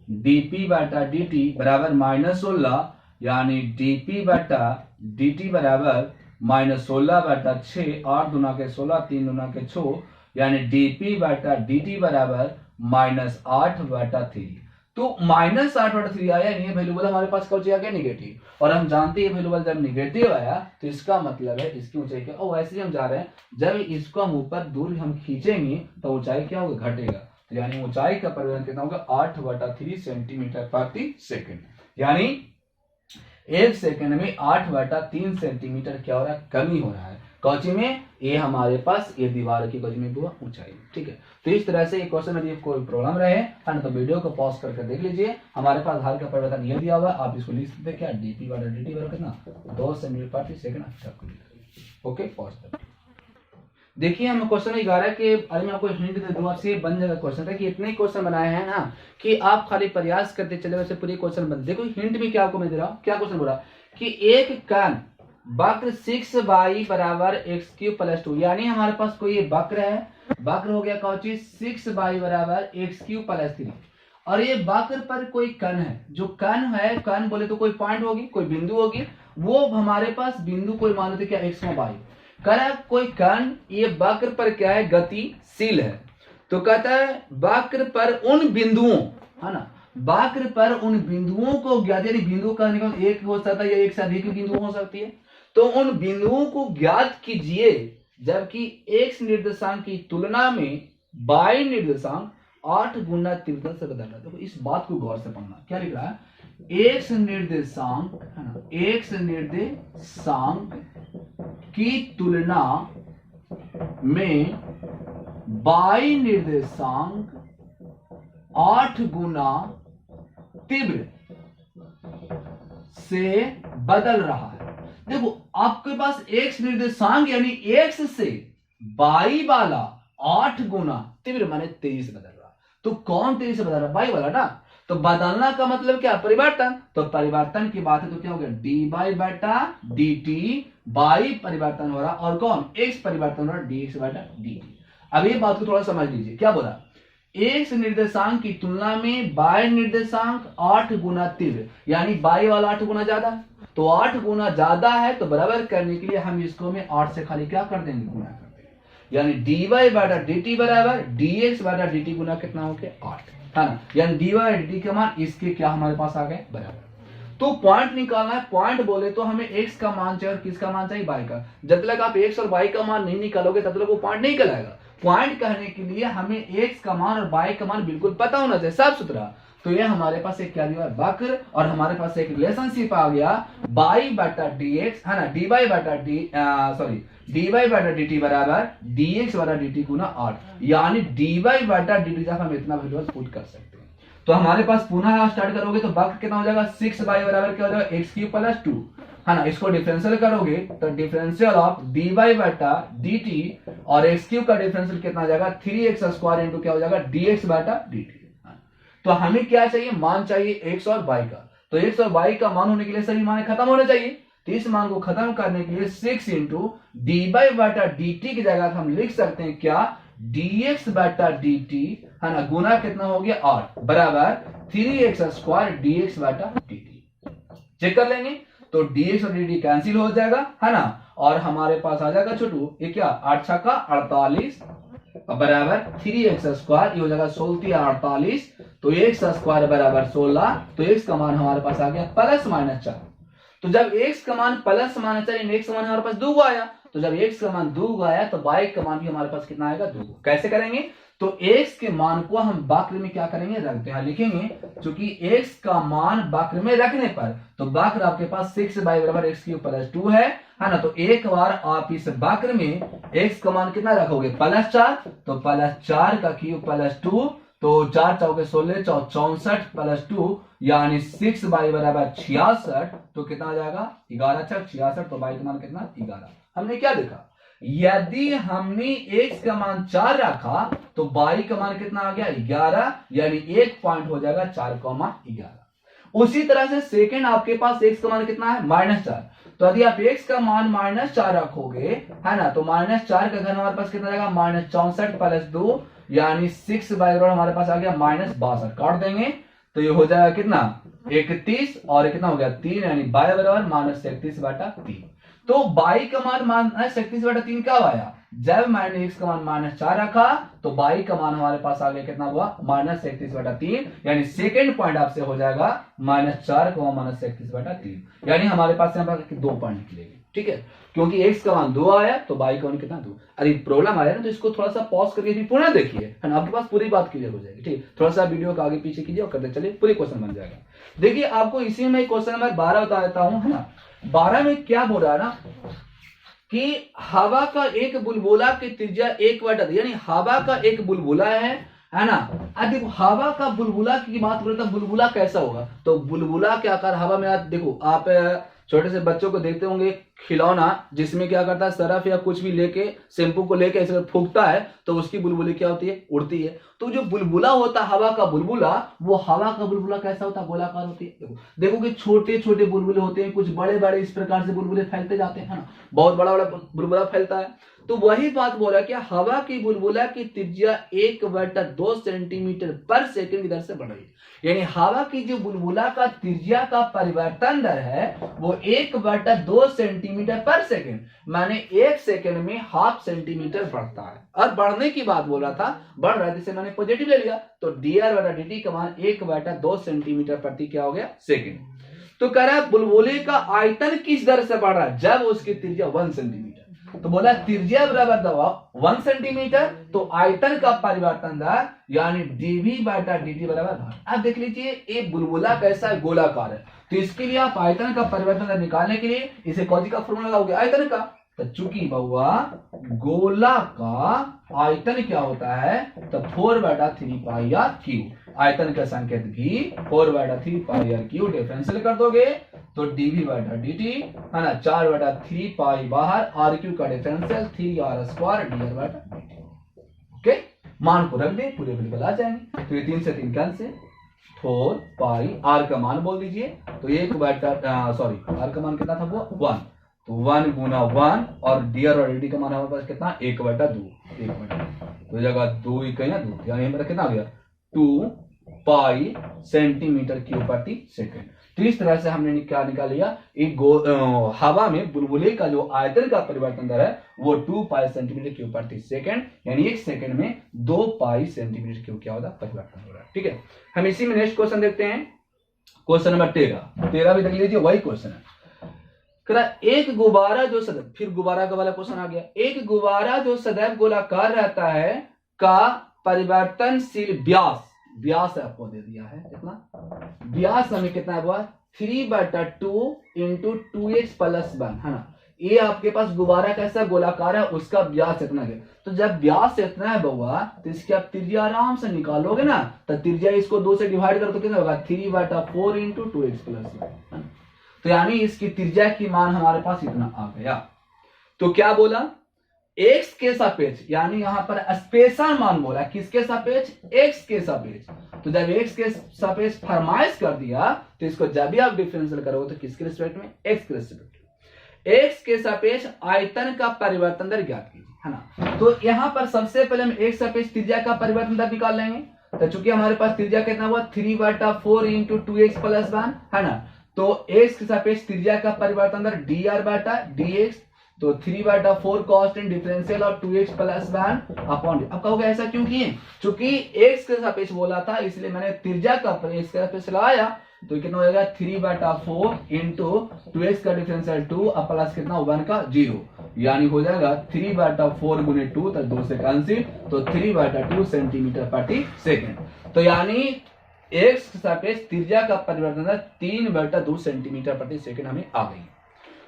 dp बाटा dt बराबर -16, यानी dp बाटा dt बराबर -16 बटा 6, 8 दूना के 16, 3 दूना के 6, यानी dp बाटा dt बराबर -8 बटा 3। तो -8 बटा 3 आया, ये वैल्यूबल हमारे पास कौन आ गया नेगेटिव, और हम जानते हैं वैल्यूबल जब नेगेटिव आया तो इसका मतलब है इसकी ऊंचाई क्या, और वैसे ही हम जा रहे हैं जब इसको हम ऊपर दूर हम खींचेंगे तो ऊंचाई क्या होगा घटेगा, तो यानी ऊंचाई का परिवर्तन कितना होगा 8 बटा 3 सेंटीमीटर प्रति सेकंड, यानी 1 सेकंड में 8 बटा 3 सेंटीमीटर क्या हो रहा है कमी हो रहा है। कौची में, ये हमारे पास ये दीवार की कौची में हुआ ऊंचाई, ठीक है। तो इस तरह से ये क्वेश्चन यदि कोई प्रॉब्लम रहे है ना तो वीडियो को पॉज करके देख लीजिए। हमारे पास हाल का परिवर्तन ये दिया हुआ है, आप इसको लिख सकते हैं क्या, dp बटा dt बराबर कितना 2 सेंटीमीटर प्रति सेकंड। ओके, पॉज कर देखिए। हम क्वेश्चन 11 के अरे मैं आपको हिंट दे दूं, आपसे बन जाएगा क्वेश्चन था कि इतने क्वेश्चन बनाए हैं ना कि आप खाली प्रयास करते चले वैसे पूरे क्वेश्चन बन। देखो हिंट में क्या आपको मैं दे रहा हूँ, क्या क्वेश्चन बोला कि एक कण वक्र 6y बराबर x³ + 2, यानी हमारे पास कोई ये वक्र है, वक्र हो गया कौन चीज 6y बराबर x³ + 3, और ये वक्र पर कोई कण है, जो कण है, कण बोले तो कोई पॉइंट होगी, कोई बिंदु होगी, वो हमारे पास बिंदु कोई मान लेते क्या x y, कह कोई कण ये वक्र पर क्या है, गतिशील है। तो कहता है वक्र पर उन बिंदुओं, है ना, वक्र पर उन बिंदुओं को ज्ञात, यानी बिंदु का निकल एक हो सकता है या एक से अधिक बिंदु हो सकती है, तो उन बिंदुओं को ज्ञात कीजिए जबकि x निर्देशांक की तुलना में y निर्देशांक 8 गुना तीव्रता से बदल रहा है। देखो इस बात को गौर से पढ़ना, क्या लिख रहा है, x निर्देशांक, है ना, x निर्देशांक की तुलना में y निर्देशांक 8 गुना तीव्र से बदल रहा है। देखो आपके पास x निर्देशांक यानी x से y वाला 8 गुना तीव्र माने तेजी से बदल रहा है। तो कौन तेजी से बदल रहा है, y वाला ना। तो बदलना का मतलब क्या, परिवर्तन। तो परिवर्तन की बात है तो क्या हो गया, dy बटा dt, y परिवर्तन हो रहा और कौन x परिवर्तन हो रहा dx बटा dt। अब ये बात को थोड़ा समझ लीजिए, क्या बोला, x निर्देशांक की तुलना में y निर्देशांक 8 गुना तीव्र, यानी y वाला 8 गुना ज्यादा, तो 8 गुना ज्यादा है, तो बराबर करने के लिए हम इसको में 8 से खाली क्या कर देंगे, गुना कर देंगे, यानी dy बटा dt बराबर dx बटा dt गुना कितना हो गया 8, है ना, यानी dy बटा dt के मान इसके क्या हमारे पास आ गए बराबर। तो पॉइंट निकालना है, पॉइंट बोले तो हमें x का मान चाहिए और किसका मान चाहिए, y का। जब तक आप x और y का मान नहीं निकालोगे तब तक वो पॉइंट नहीं कहलाएगा। पॉइंट कहने के लिए हमें x का मान और y का मान बिल्कुल पता होना चाहिए, साफ सुथरा। तो ये हमारे पास एक क्या दिया, वक्र, और हमारे पास एक रिलेशनशिप आ गया y बटा dx, है ना, dy बटा dt बराबर dx बटा dt गुना 8, यानी dy बटा dt जब हम इतना वैल्यू पुट कर सकते हैं। तो हमारे पास पुनः स्टार्ट करोगे तो वक्र कितना हो जाएगा, 6y बराबर क्या हो जाएगा x³ + 2, है ना। इसको डिफरेंशियल करोगे तो डिफरेंशियल ऑफ dy बटा dt और x³ का डिफरेंशियल कितना हो जाएगा 3x² इंटू क्या हो जाएगा dx बटा dt। तो हमें क्या चाहिए, मान चाहिए x और y का। तो x और y का मान होने के लिए सभी मान खत्म होने चाहिए। तो इस मान को खत्म करने के लिए 6 इंटू dy बटा dt की जगह हम लिख सकते हैं क्या, dx बटा dt, है ना, गुना कितना हो गया 8 बराबर 3x² dx बटा dt। चेक कर लेंगे तो dx और dt कैंसिल हो जाएगा, है ना, और हमारे पास आ जाएगा छोटू ये क्या 8 छक्का 48 बराबर 3x², ये हो जाएगा 16 48, तो x² बराबर 16, तो x का मान हमारे पास आ गया +-4। तो जब x का मान +-4 x का मान हमारे पास 2 आया, तो जब x का मान 2 आया तो y का मान भी हमारे पास कितना आएगा 2। कैसे करेंगे, तो x के मान को हम वक्र में क्या करेंगे, रखते हैं, लिखेंगे क्योंकि x का मान वक्र में रखने पर, तो वक्र आपके पास 6y बराबर x³ + 2 है ना। तो एक बार आप इस वक्र में x का मान कितना रखोगे +4, तो +4 का क्यूब +2, तो 4 चौके 16 64 + 2 यानी 6y बराबर 66, तो कितना आ जाएगा 11 छक 66, तो y का मान कितना 11। हमने क्या देखा, यदि हमने x का मान 4 रखा तो y का मान कितना आ गया 11, यानी एक पॉइंट हो जाएगा 4,11। उसी तरह से सेकंड आपके पास x का मान कितना है -4, तो यदि आप x का मान -4 रखोगे, है ना, तो -4 का घन हमारे पास कितना जाएगा -64 + 2, यानी 6y बराबर हमारे पास आ गया -62, काट देंगे तो ये हो जाएगा कितना 31, और कितना हो गया 3, यानी y बराबर -31 बटा 3। तो y का मान -31 बटा 3 कब आया, जब मैंने x का मान -4 रखा तो y का मान हमारे पास आ गया कितना हुआ -31 बटा 3, यानी सेकंड पॉइंट आपसे हो जाएगा -4 को -31 बटा 3, यानी हमारे पास यहाँ पर 2 पॉइंट निकलेंगे, ठीक है, क्योंकि x का मान 2 आया तो y का मान कितना 2। अरे प्रॉब्लम आया ना तो इसको थोड़ा सा पॉज करके भी पुनः देखिए, है ना, आपके पास पूरी बात क्लियर हो जाएगी, ठीक। थोड़ा सा वीडियो का आगे पीछे कीजिए और करते चलिए, पूरी क्वेश्चन बन जाएगा। देखिए आपको इसी में क्वेश्चन नंबर 12 बता देता हूं, है ना। 12 में क्या बोल रहा है ना कि हवा का एक बुलबुला की त्रिज्या 1/10, यानी हवा का एक बुलबुला है ना। देखो हवा का बुलबुला की बात करें तो बुलबुला कैसा होगा, तो बुलबुला के आकार हवा में देखो आप छोटे से बच्चों को देखते होंगे खिलौना जिसमें क्या करता है सरफ या कुछ भी लेके शैम्पू को लेके ऐसे फूंकता है तो उसकी बुलबुली क्या होती है, उड़ती है। तो जो बुलबुला होता है हवा का बुलबुला, वो हवा का बुलबुला कैसा होता है, गोलाकार होती है। देखो कि छोटे छोटे बुलबुले होते हैं, कुछ बड़े बड़े इस प्रकार से बुलबुले फैलते जाते हैं ना, बहुत बड़ा बड़ा बुलबुला फैलता है। तो वही बात बोल रहा है कि हवा की बुलबुला की त्रिज्या 1/2 सेंटीमीटर पर सेकंड की दर से बढ़ रही है, यानी हवा की जो बुलबुला का त्रिज्या का परिवर्तन दर है वो 1/2 सेंटीमीटर पर सेकंड, माने 1 सेकंड में 0.5 सेंटीमीटर बढ़ता है। और बढ़ने की बात बोल रहा था, बढ़ रहा है, जिसे मैंने पॉजिटिव ले लिया, तो dr/dt का मान 1/2 सेंटीमीटर प्रति क्या हो गया, सेकंड। तो कह रहा है बुलबुले का आयतन किस दर से बढ़ रहा है, जब उसकी त्रिज्या 1 सेंटीमीटर। तो बोला त्रिज्या बराबर 1 सेंटीमीटर, तो आयतन का परिवर्तन दर यानी dv/dt बराबर। अब देख लीजिए ये बुलबुला कैसा है, गोलाकार है, तो इसके लिए आप आयतन का परिवर्तन दर निकालने के लिए इसे कौन सी का फॉर्मूला लगाओगे, आयतन का। तो चूंकि बहुआ गोला का आयतन क्या होता है, तो 4/3πr3, आयतन का संकेत भी 4/3πr3 डिफरेंशियल कर दोगे तो dv/dt है ना, 4/3π बाहर, r³ का डिफरेंशियल 3r² dr/dt। ओके, मान को रख दे, पूरे बिल्कुल आ जाएंगे। तो ये 3 से 3 कैंसिल, 4π r का मान बोल दीजिए, तो r का मान कितना था, वो 1, तो 1 गुना 1 और dr और dt का मान हमारे पास कितना, 1/2, तो जगह 2 इकाई ना 2, यानी हमारा कितना आ गया 2π सेंटीमीटर क्यूब प्रति सेकंड। तो इस तरह से हमने क्या निकाल लिया, एक हवा में बुलबुले का जो आयतन का परिवर्तन दर है वो 2π सेंटीमीटर क्यूब प्रति सेकंड, यानी 1 सेकंड में 2π सेंटीमीटर क्यूब क्या होता है, परिवर्तन हो रहा है। ठीक है, हम इसी में नेक्स्ट क्वेश्चन देखते हैं, क्वेश्चन नंबर 13 भी देख लीजिए, वही क्वेश्चन है। एक गुब्बारा जो सदैव, फिर गुब्बारा का वाला क्वेश्चन आ गया, एक गुब्बारा जो सदैव गोलाकार रहता है का परिवर्तनशील व्यास, व्यास आपको दे दिया है कितना, व्यास हमें कितना हुआ 3/2 × 2x + 1 है ना। ये आपके पास गुब्बारा कैसा गोलाकार है, उसका व्यास इतना है, तो जब व्यास इतना है बउआ तो इसकी आप त्रिज्या आराम से निकालोगे ना, तो त्रिज्या इसको 2 से डिवाइड करो तो कितना होगा 3/4 × 2x + 1, तो यानी इसकी त्रिज्या की मान हमारे पास इतना आ गया। तो क्या बोला, x के सापेक्ष, यानी यहां पर स्पेशल मान बोला, किसके सापेक्ष, x के सापेक्ष। तो जब x के सापेक्ष फरमाइश कर दिया तो इसको जब भी आप डिफरेंशियल करोगे तो किसके रिस्पेक्ट में, x के रिस्पेक्ट में। x के सापेक्ष आयतन का परिवर्तन दर ज्ञात कीजिए, है ना। तो यहां पर सबसे पहले हम x सापेक्ष त्रिज्या का परिवर्तन दर निकाल लेंगे, तो चूंकि हमारे पास त्रिज्या कितना हुआ 3/4 × 2x + 1 है ना, तो x के सापेक्ष त्रिज्या का परिवर्तन दर dr/dx, तो 3/4 कांस्टेंट डिफरेंशियल और 2x + 1 अपॉन। अब कहोगे ऐसा क्यों किए, चूंकि x के सापेक्ष बोला था इसलिए मैंने त्रिज्या का x के सापेक्ष लगाया, तो कितना हो जाएगा 3/4 × 2x का डिफरेंशियल 2 और प्लस कितना 1 का 0, यानी हो जाएगा 3/4 × 2, तो 2 से कैंसिल, तो 3/2 सेंटीमीटर प्रति सेकंड। तो यानी x के सापेक्ष त्रिज्या का परिवर्तन दर 3/2 सेंटीमीटर प्रति सेकंड हमें आ गई।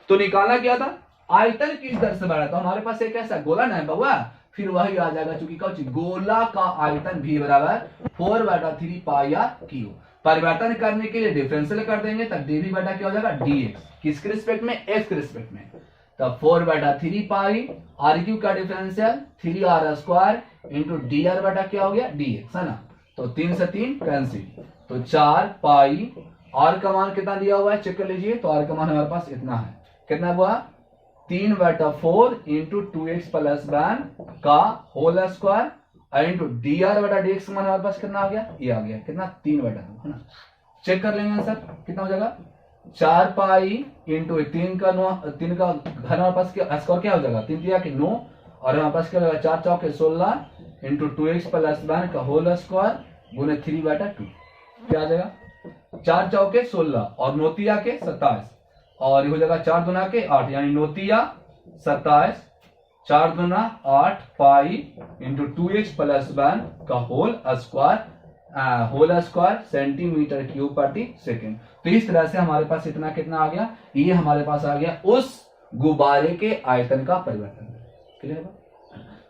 तो निकालना क्या था, आयतन किस दर से बढ़ा, तो हमारे पास एक ऐसा गोला ना है बउआ, फिर वही आ जाएगा, चूंकि गोला का आयतन v बराबर 4/3πr3, परिवर्तन करने के लिए डिफरेंशियल कर देंगे तब dv बटा क्या हो जाएगा dx, किसके रिस्पेक्ट में, x के रिस्पेक्ट में, तब 4/3π r³ का डिफरेंशियल 3r² × dr बटा क्या हो गया dx, है ना। तो 3 से 3 कैंसिल, तो 4π, r का मान कितना दिया हुआ है चेक कर लीजिए, तो r का मान हमारे पास इतना है, कितना हुआ 3/4 × 2x + 1 का होल स्क्वायर इंटू dr/dx मान हमारे पास कितना आ गया, ये आ गया कितना 3/2, है ना। चेक कर लेंगे आंसर कितना हो जाएगा, 4π × 3 का 9, 3 का घर हमारे पास स्क्वायर क्या हो जाएगा 3 दिया कि 9, और हमारे पास क्या होगा 4 चौके 16 × 2x + 1 का होल स्क्वायर गुने 3/2, क्या आ जाएगा 4 चौके 16 और 9 तिया के 27, और ये हो जाएगा 4 दूना के 8, यानी 9 तिया 27, 4 दूना 8 पाई × 2x + 1 का होल स्क्वायर सेंटीमीटर क्यूब प्रति सेकंड। तो इस तरह से हमारे पास इतना कितना आ गया, ये हमारे पास आ गया उस गुब्बारे के आयतन का परिवर्तन दर। क्लियर है?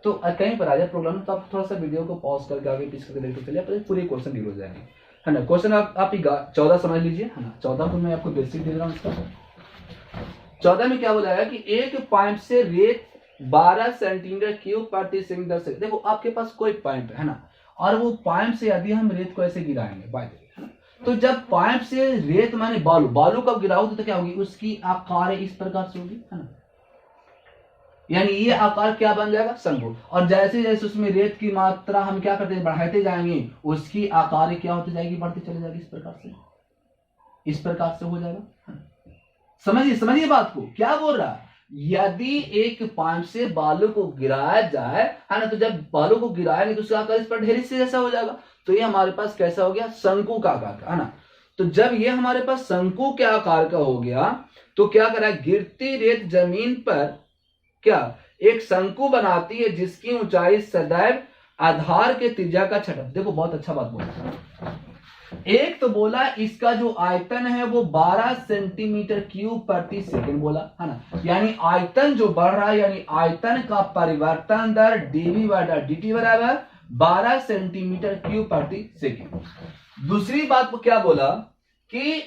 तो कहीं पर आ जाए प्रॉब्लम तो आप थोड़ा सा वीडियो को पॉज करके आगे पीछे करके देखते चलिए, पूरे क्वेश्चन डील हो जाएंगे, है ना। क्वेश्चन आप 14 समझ लीजिए, है ना। 14 को मैं आपको बेसिक दे रहा हूँ इसका। 14 में क्या बोला है कि एक पाइप से रेत 12 सेंटीमीटर क्यूब प्रति सेकंड दर से, देखो आपके पास कोई पाइप है ना, और वो पाइप से यदि हम रेत को ऐसे गिराएंगे बाय है ना, तो जब पाइप से रेत माने बालू कब गिराओ तो क्या होगी, उसकी आकार इस प्रकार से होगी, है ना। यानी ये आकार क्या बन जाएगा, शंकु। और जैसे जैसे उसमें रेत की मात्रा हम क्या करते हैं, बढ़ाते जाएंगे, उसकी आकार क्या होती जाएगी, बढ़ती चली जाएगी, इस प्रकार से हो जाएगा। समझिए बात को, क्या बोल रहा है। यदि एक पाइप से बालू को गिराया जाए, है ना, तो जब बालू को गिराएंगे तो उसका आकार इस पर ढेरी से जैसा हो जाएगा। तो ये हमारे पास कैसा हो गया, शंकु का आकार का, है ना। तो जब ये हमारे पास शंकु के आकार का हो गया तो क्या करा, गिरती रेत जमीन पर क्या एक शंकु बनाती है जिसकी ऊंचाई सदैव आधार के त्रिज्या का छठा। देखो बहुत अच्छा बात बोला। एक तो बोला इसका जो आयतन है वो 12 सेंटीमीटर क्यूब प्रति सेकंड बोला, है ना। यानी आयतन जो बढ़ रहा है, यानी आयतन का परिवर्तन दर dv/dt बराबर 12 सेंटीमीटर क्यूब प्रति सेकंड। दूसरी बात को क्या बोला कि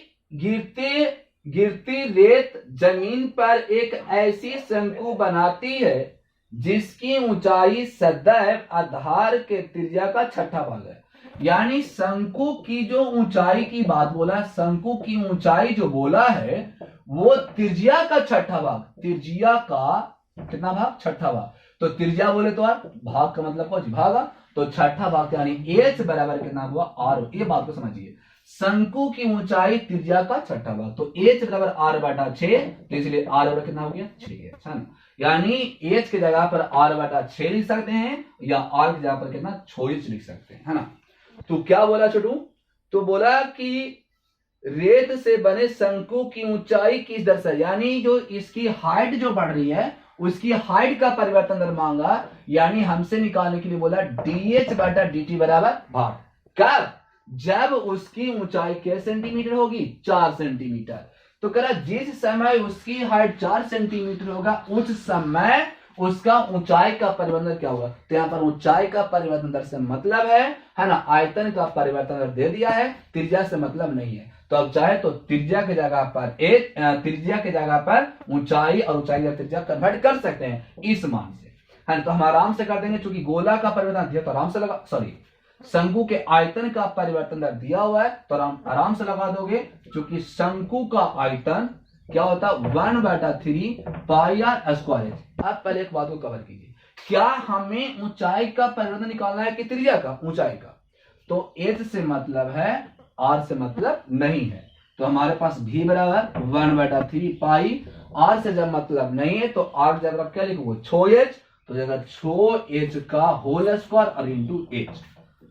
गिरती रेत जमीन पर एक ऐसी शंकु बनाती है जिसकी ऊंचाई सदैव आधार के त्रिज्या का छठा भाग है। यानी शंकु की जो ऊंचाई की बात बोला, शंकु की ऊंचाई जो बोला है वो त्रिज्या का छठा भाग, त्रिज्या का कितना भाग, छठा भाग। तो त्रिज्या बोले तो भाग का मतलब कौन, भागा, तो छठा भाग यानी h बराबर कितना हुआ, r। ये बात को समझिए, शंकु की ऊंचाई त्रिज्या का छठा भाग, तो h बराबर r/6, तो इसलिए r बराबर कितना हो गया, 6 है ना। यानी h की जगह पर r/6 लिख सकते हैं या r की जगह पर कितना 26 लिख सकते हैं, है ना। तो क्या बोला छोटू, तो बोला कि रेत से बने शंकु की ऊंचाई किस दर से, यानी जो इसकी हाइट जो बढ़ रही है उसकी हाइट का परिवर्तन दर मांगा, यानी हमसे निकालने के लिए बोला dh/dt बराबर भाग, कब, जब उसकी ऊंचाई के सेंटीमीटर होगी, 4 सेंटीमीटर। तो कह रहा जिस समय उसकी हाइट 4 सेंटीमीटर होगा उस समय उसका ऊंचाई का परिवर्तन क्या होगा। तो यहाँ पर ऊंचाई का परिवर्तन दर से मतलब है ना, आयतन का परिवर्तन दर दे दिया है, त्रिज्या से मतलब नहीं है। तो अब चाहे तो त्रिज्या के जगह पर त्रिज्या के जगह पर ऊंचाई और ऊंचाई का त्रिज्या कन्वर्ट कर सकते हैं इस मान से, है ना। तो हम आराम से कर देंगे, चूंकि गोला का परिवर्तन दिया तो आराम से लगा, सॉरी शंकु के आयतन का परिवर्तन दर दिया हुआ है तो आराम से लगा दोगे, क्योंकि शंकु का आयतन क्या होता है 1/3 πr²। अब पहले एक बात को कवर कीजिए, क्या हमें ऊंचाई का परिवर्तन निकालना है कि त्रिज्या का, ऊंचाई का। तो h से मतलब है, r से मतलब नहीं है, तो हमारे पास v बराबर 1/3 पाई, r से जब मतलब नहीं है तो r जब क्या लिखोगे 6h, तो जगह 6h का होल स्क्वायर और इंटू h,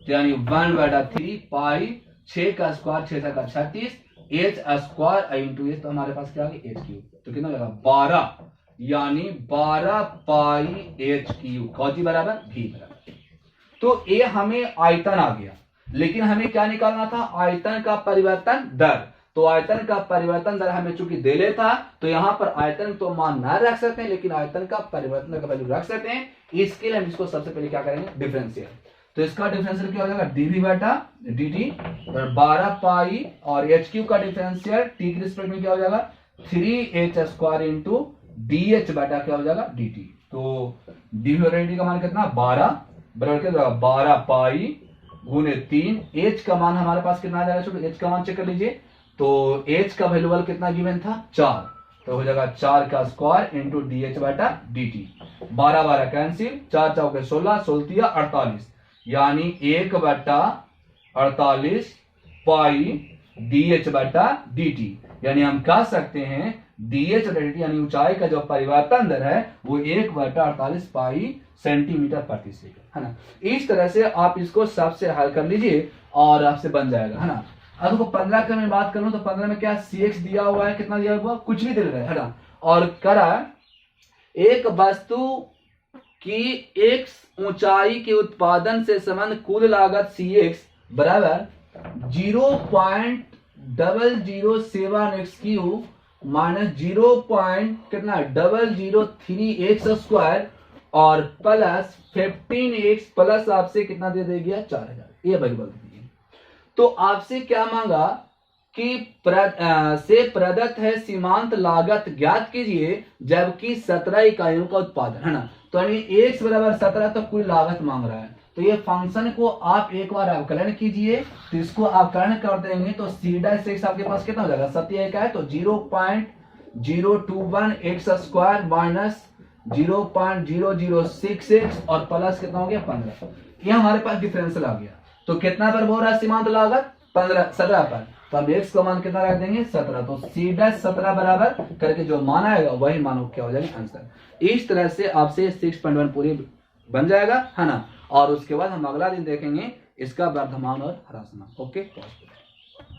यानी 1/3 पाई 6 का स्क्वायर 6 का 36 h स्क्वायर इंटू h, तो हमारे पास क्या आ गया h क्यूब, तो कितना लगा 12, यानी 12 पाई h क्यूब, कौन बराबर v बराबर। तो ये हमें आयतन आ गया, लेकिन हमें क्या निकालना था, आयतन का परिवर्तन दर। तो आयतन का परिवर्तन दर हमें चूंकि दे लेता, तो यहाँ पर आयतन तो मान ना रख सकते हैं, लेकिन आयतन का परिवर्तन का वैल्यू रख सकते हैं। इसके लिए हम इसको सबसे पहले क्या करेंगे, डिफरेंशियल। तो इसका डिफरेंशियल क्या हो जाएगा, dv/dt 12 पाई, और h क्यूब का डिफरेंशियल t के रिस्पेक्ट में क्या हो जाएगा 3h² इंटू dh बटा क्या हो जाएगा dt। तो dv/dt का मान कितना 12 बराबर क्या होगा 12 पाई गुने 3, h का मान हमारे पास कितना आ जाएगा छोटे, h का मान चेक कर लीजिए। तो h का वैल्यूबल कितना गिवन था 4, तो हो जाएगा 4 का स्क्वायर इंटू dh/dt। 12 कैंसिल, 4 चौके 16, 16 48, यानी 1/48 पाई dh/dt। यानी हम कह सकते हैं dh/dt यानी ऊंचाई का जो परिवर्तन दर है वो 1/48 पाई सेंटीमीटर प्रति सेकंड, है ना। इस तरह से आप इसको सबसे हल कर लीजिए और आपसे बन जाएगा, है ना। अब देखो 15 का मैं बात करूं तो 15 में क्या cx दिया हुआ है, कितना दिया हुआ, कुछ भी दे रहा है ना। और करा एक वस्तु की एक ऊंचाई के उत्पादन से संबंध कुल लागत cx बराबर 0.0073 x³ माइनस 0 पॉइंट कितना 0003x² और प्लस 15x प्लस आपसे कितना दे देगा 4000। ये भाई बोल दीजिए। तो आपसे क्या मांगा कि प्रदत्त है सीमांत लागत ज्ञात कीजिए जबकि 17 इकाइयों का उत्पादन है ना। तो यानी x बराबर 17 तो कुल लागत मांग रहा है। तो ये फंक्शन को आप एक बार अवकलन कीजिए, तो इसको अवकलन कर देंगे तो c' आपके पास कितना हो जाएगा 7 का है तो 0.021x² माइनस 0.006x और प्लस कितना हो गया 15। ये हमारे पास डिफरेंशियल आ गया। तो कितना पर बोल रहा है सीमांत लागत 17 पर, तो अब x का मान कितना रख देंगे 17। तो c' 17 बराबर करके जो मान आएगा वही मान क्या हो जाएगा आंसर। इस तरह से आपसे 6.1 पूरी बन जाएगा है ना। और उसके बाद हम अगला दिन देखेंगे इसका वर्धमान और ह्रासमान। ओके।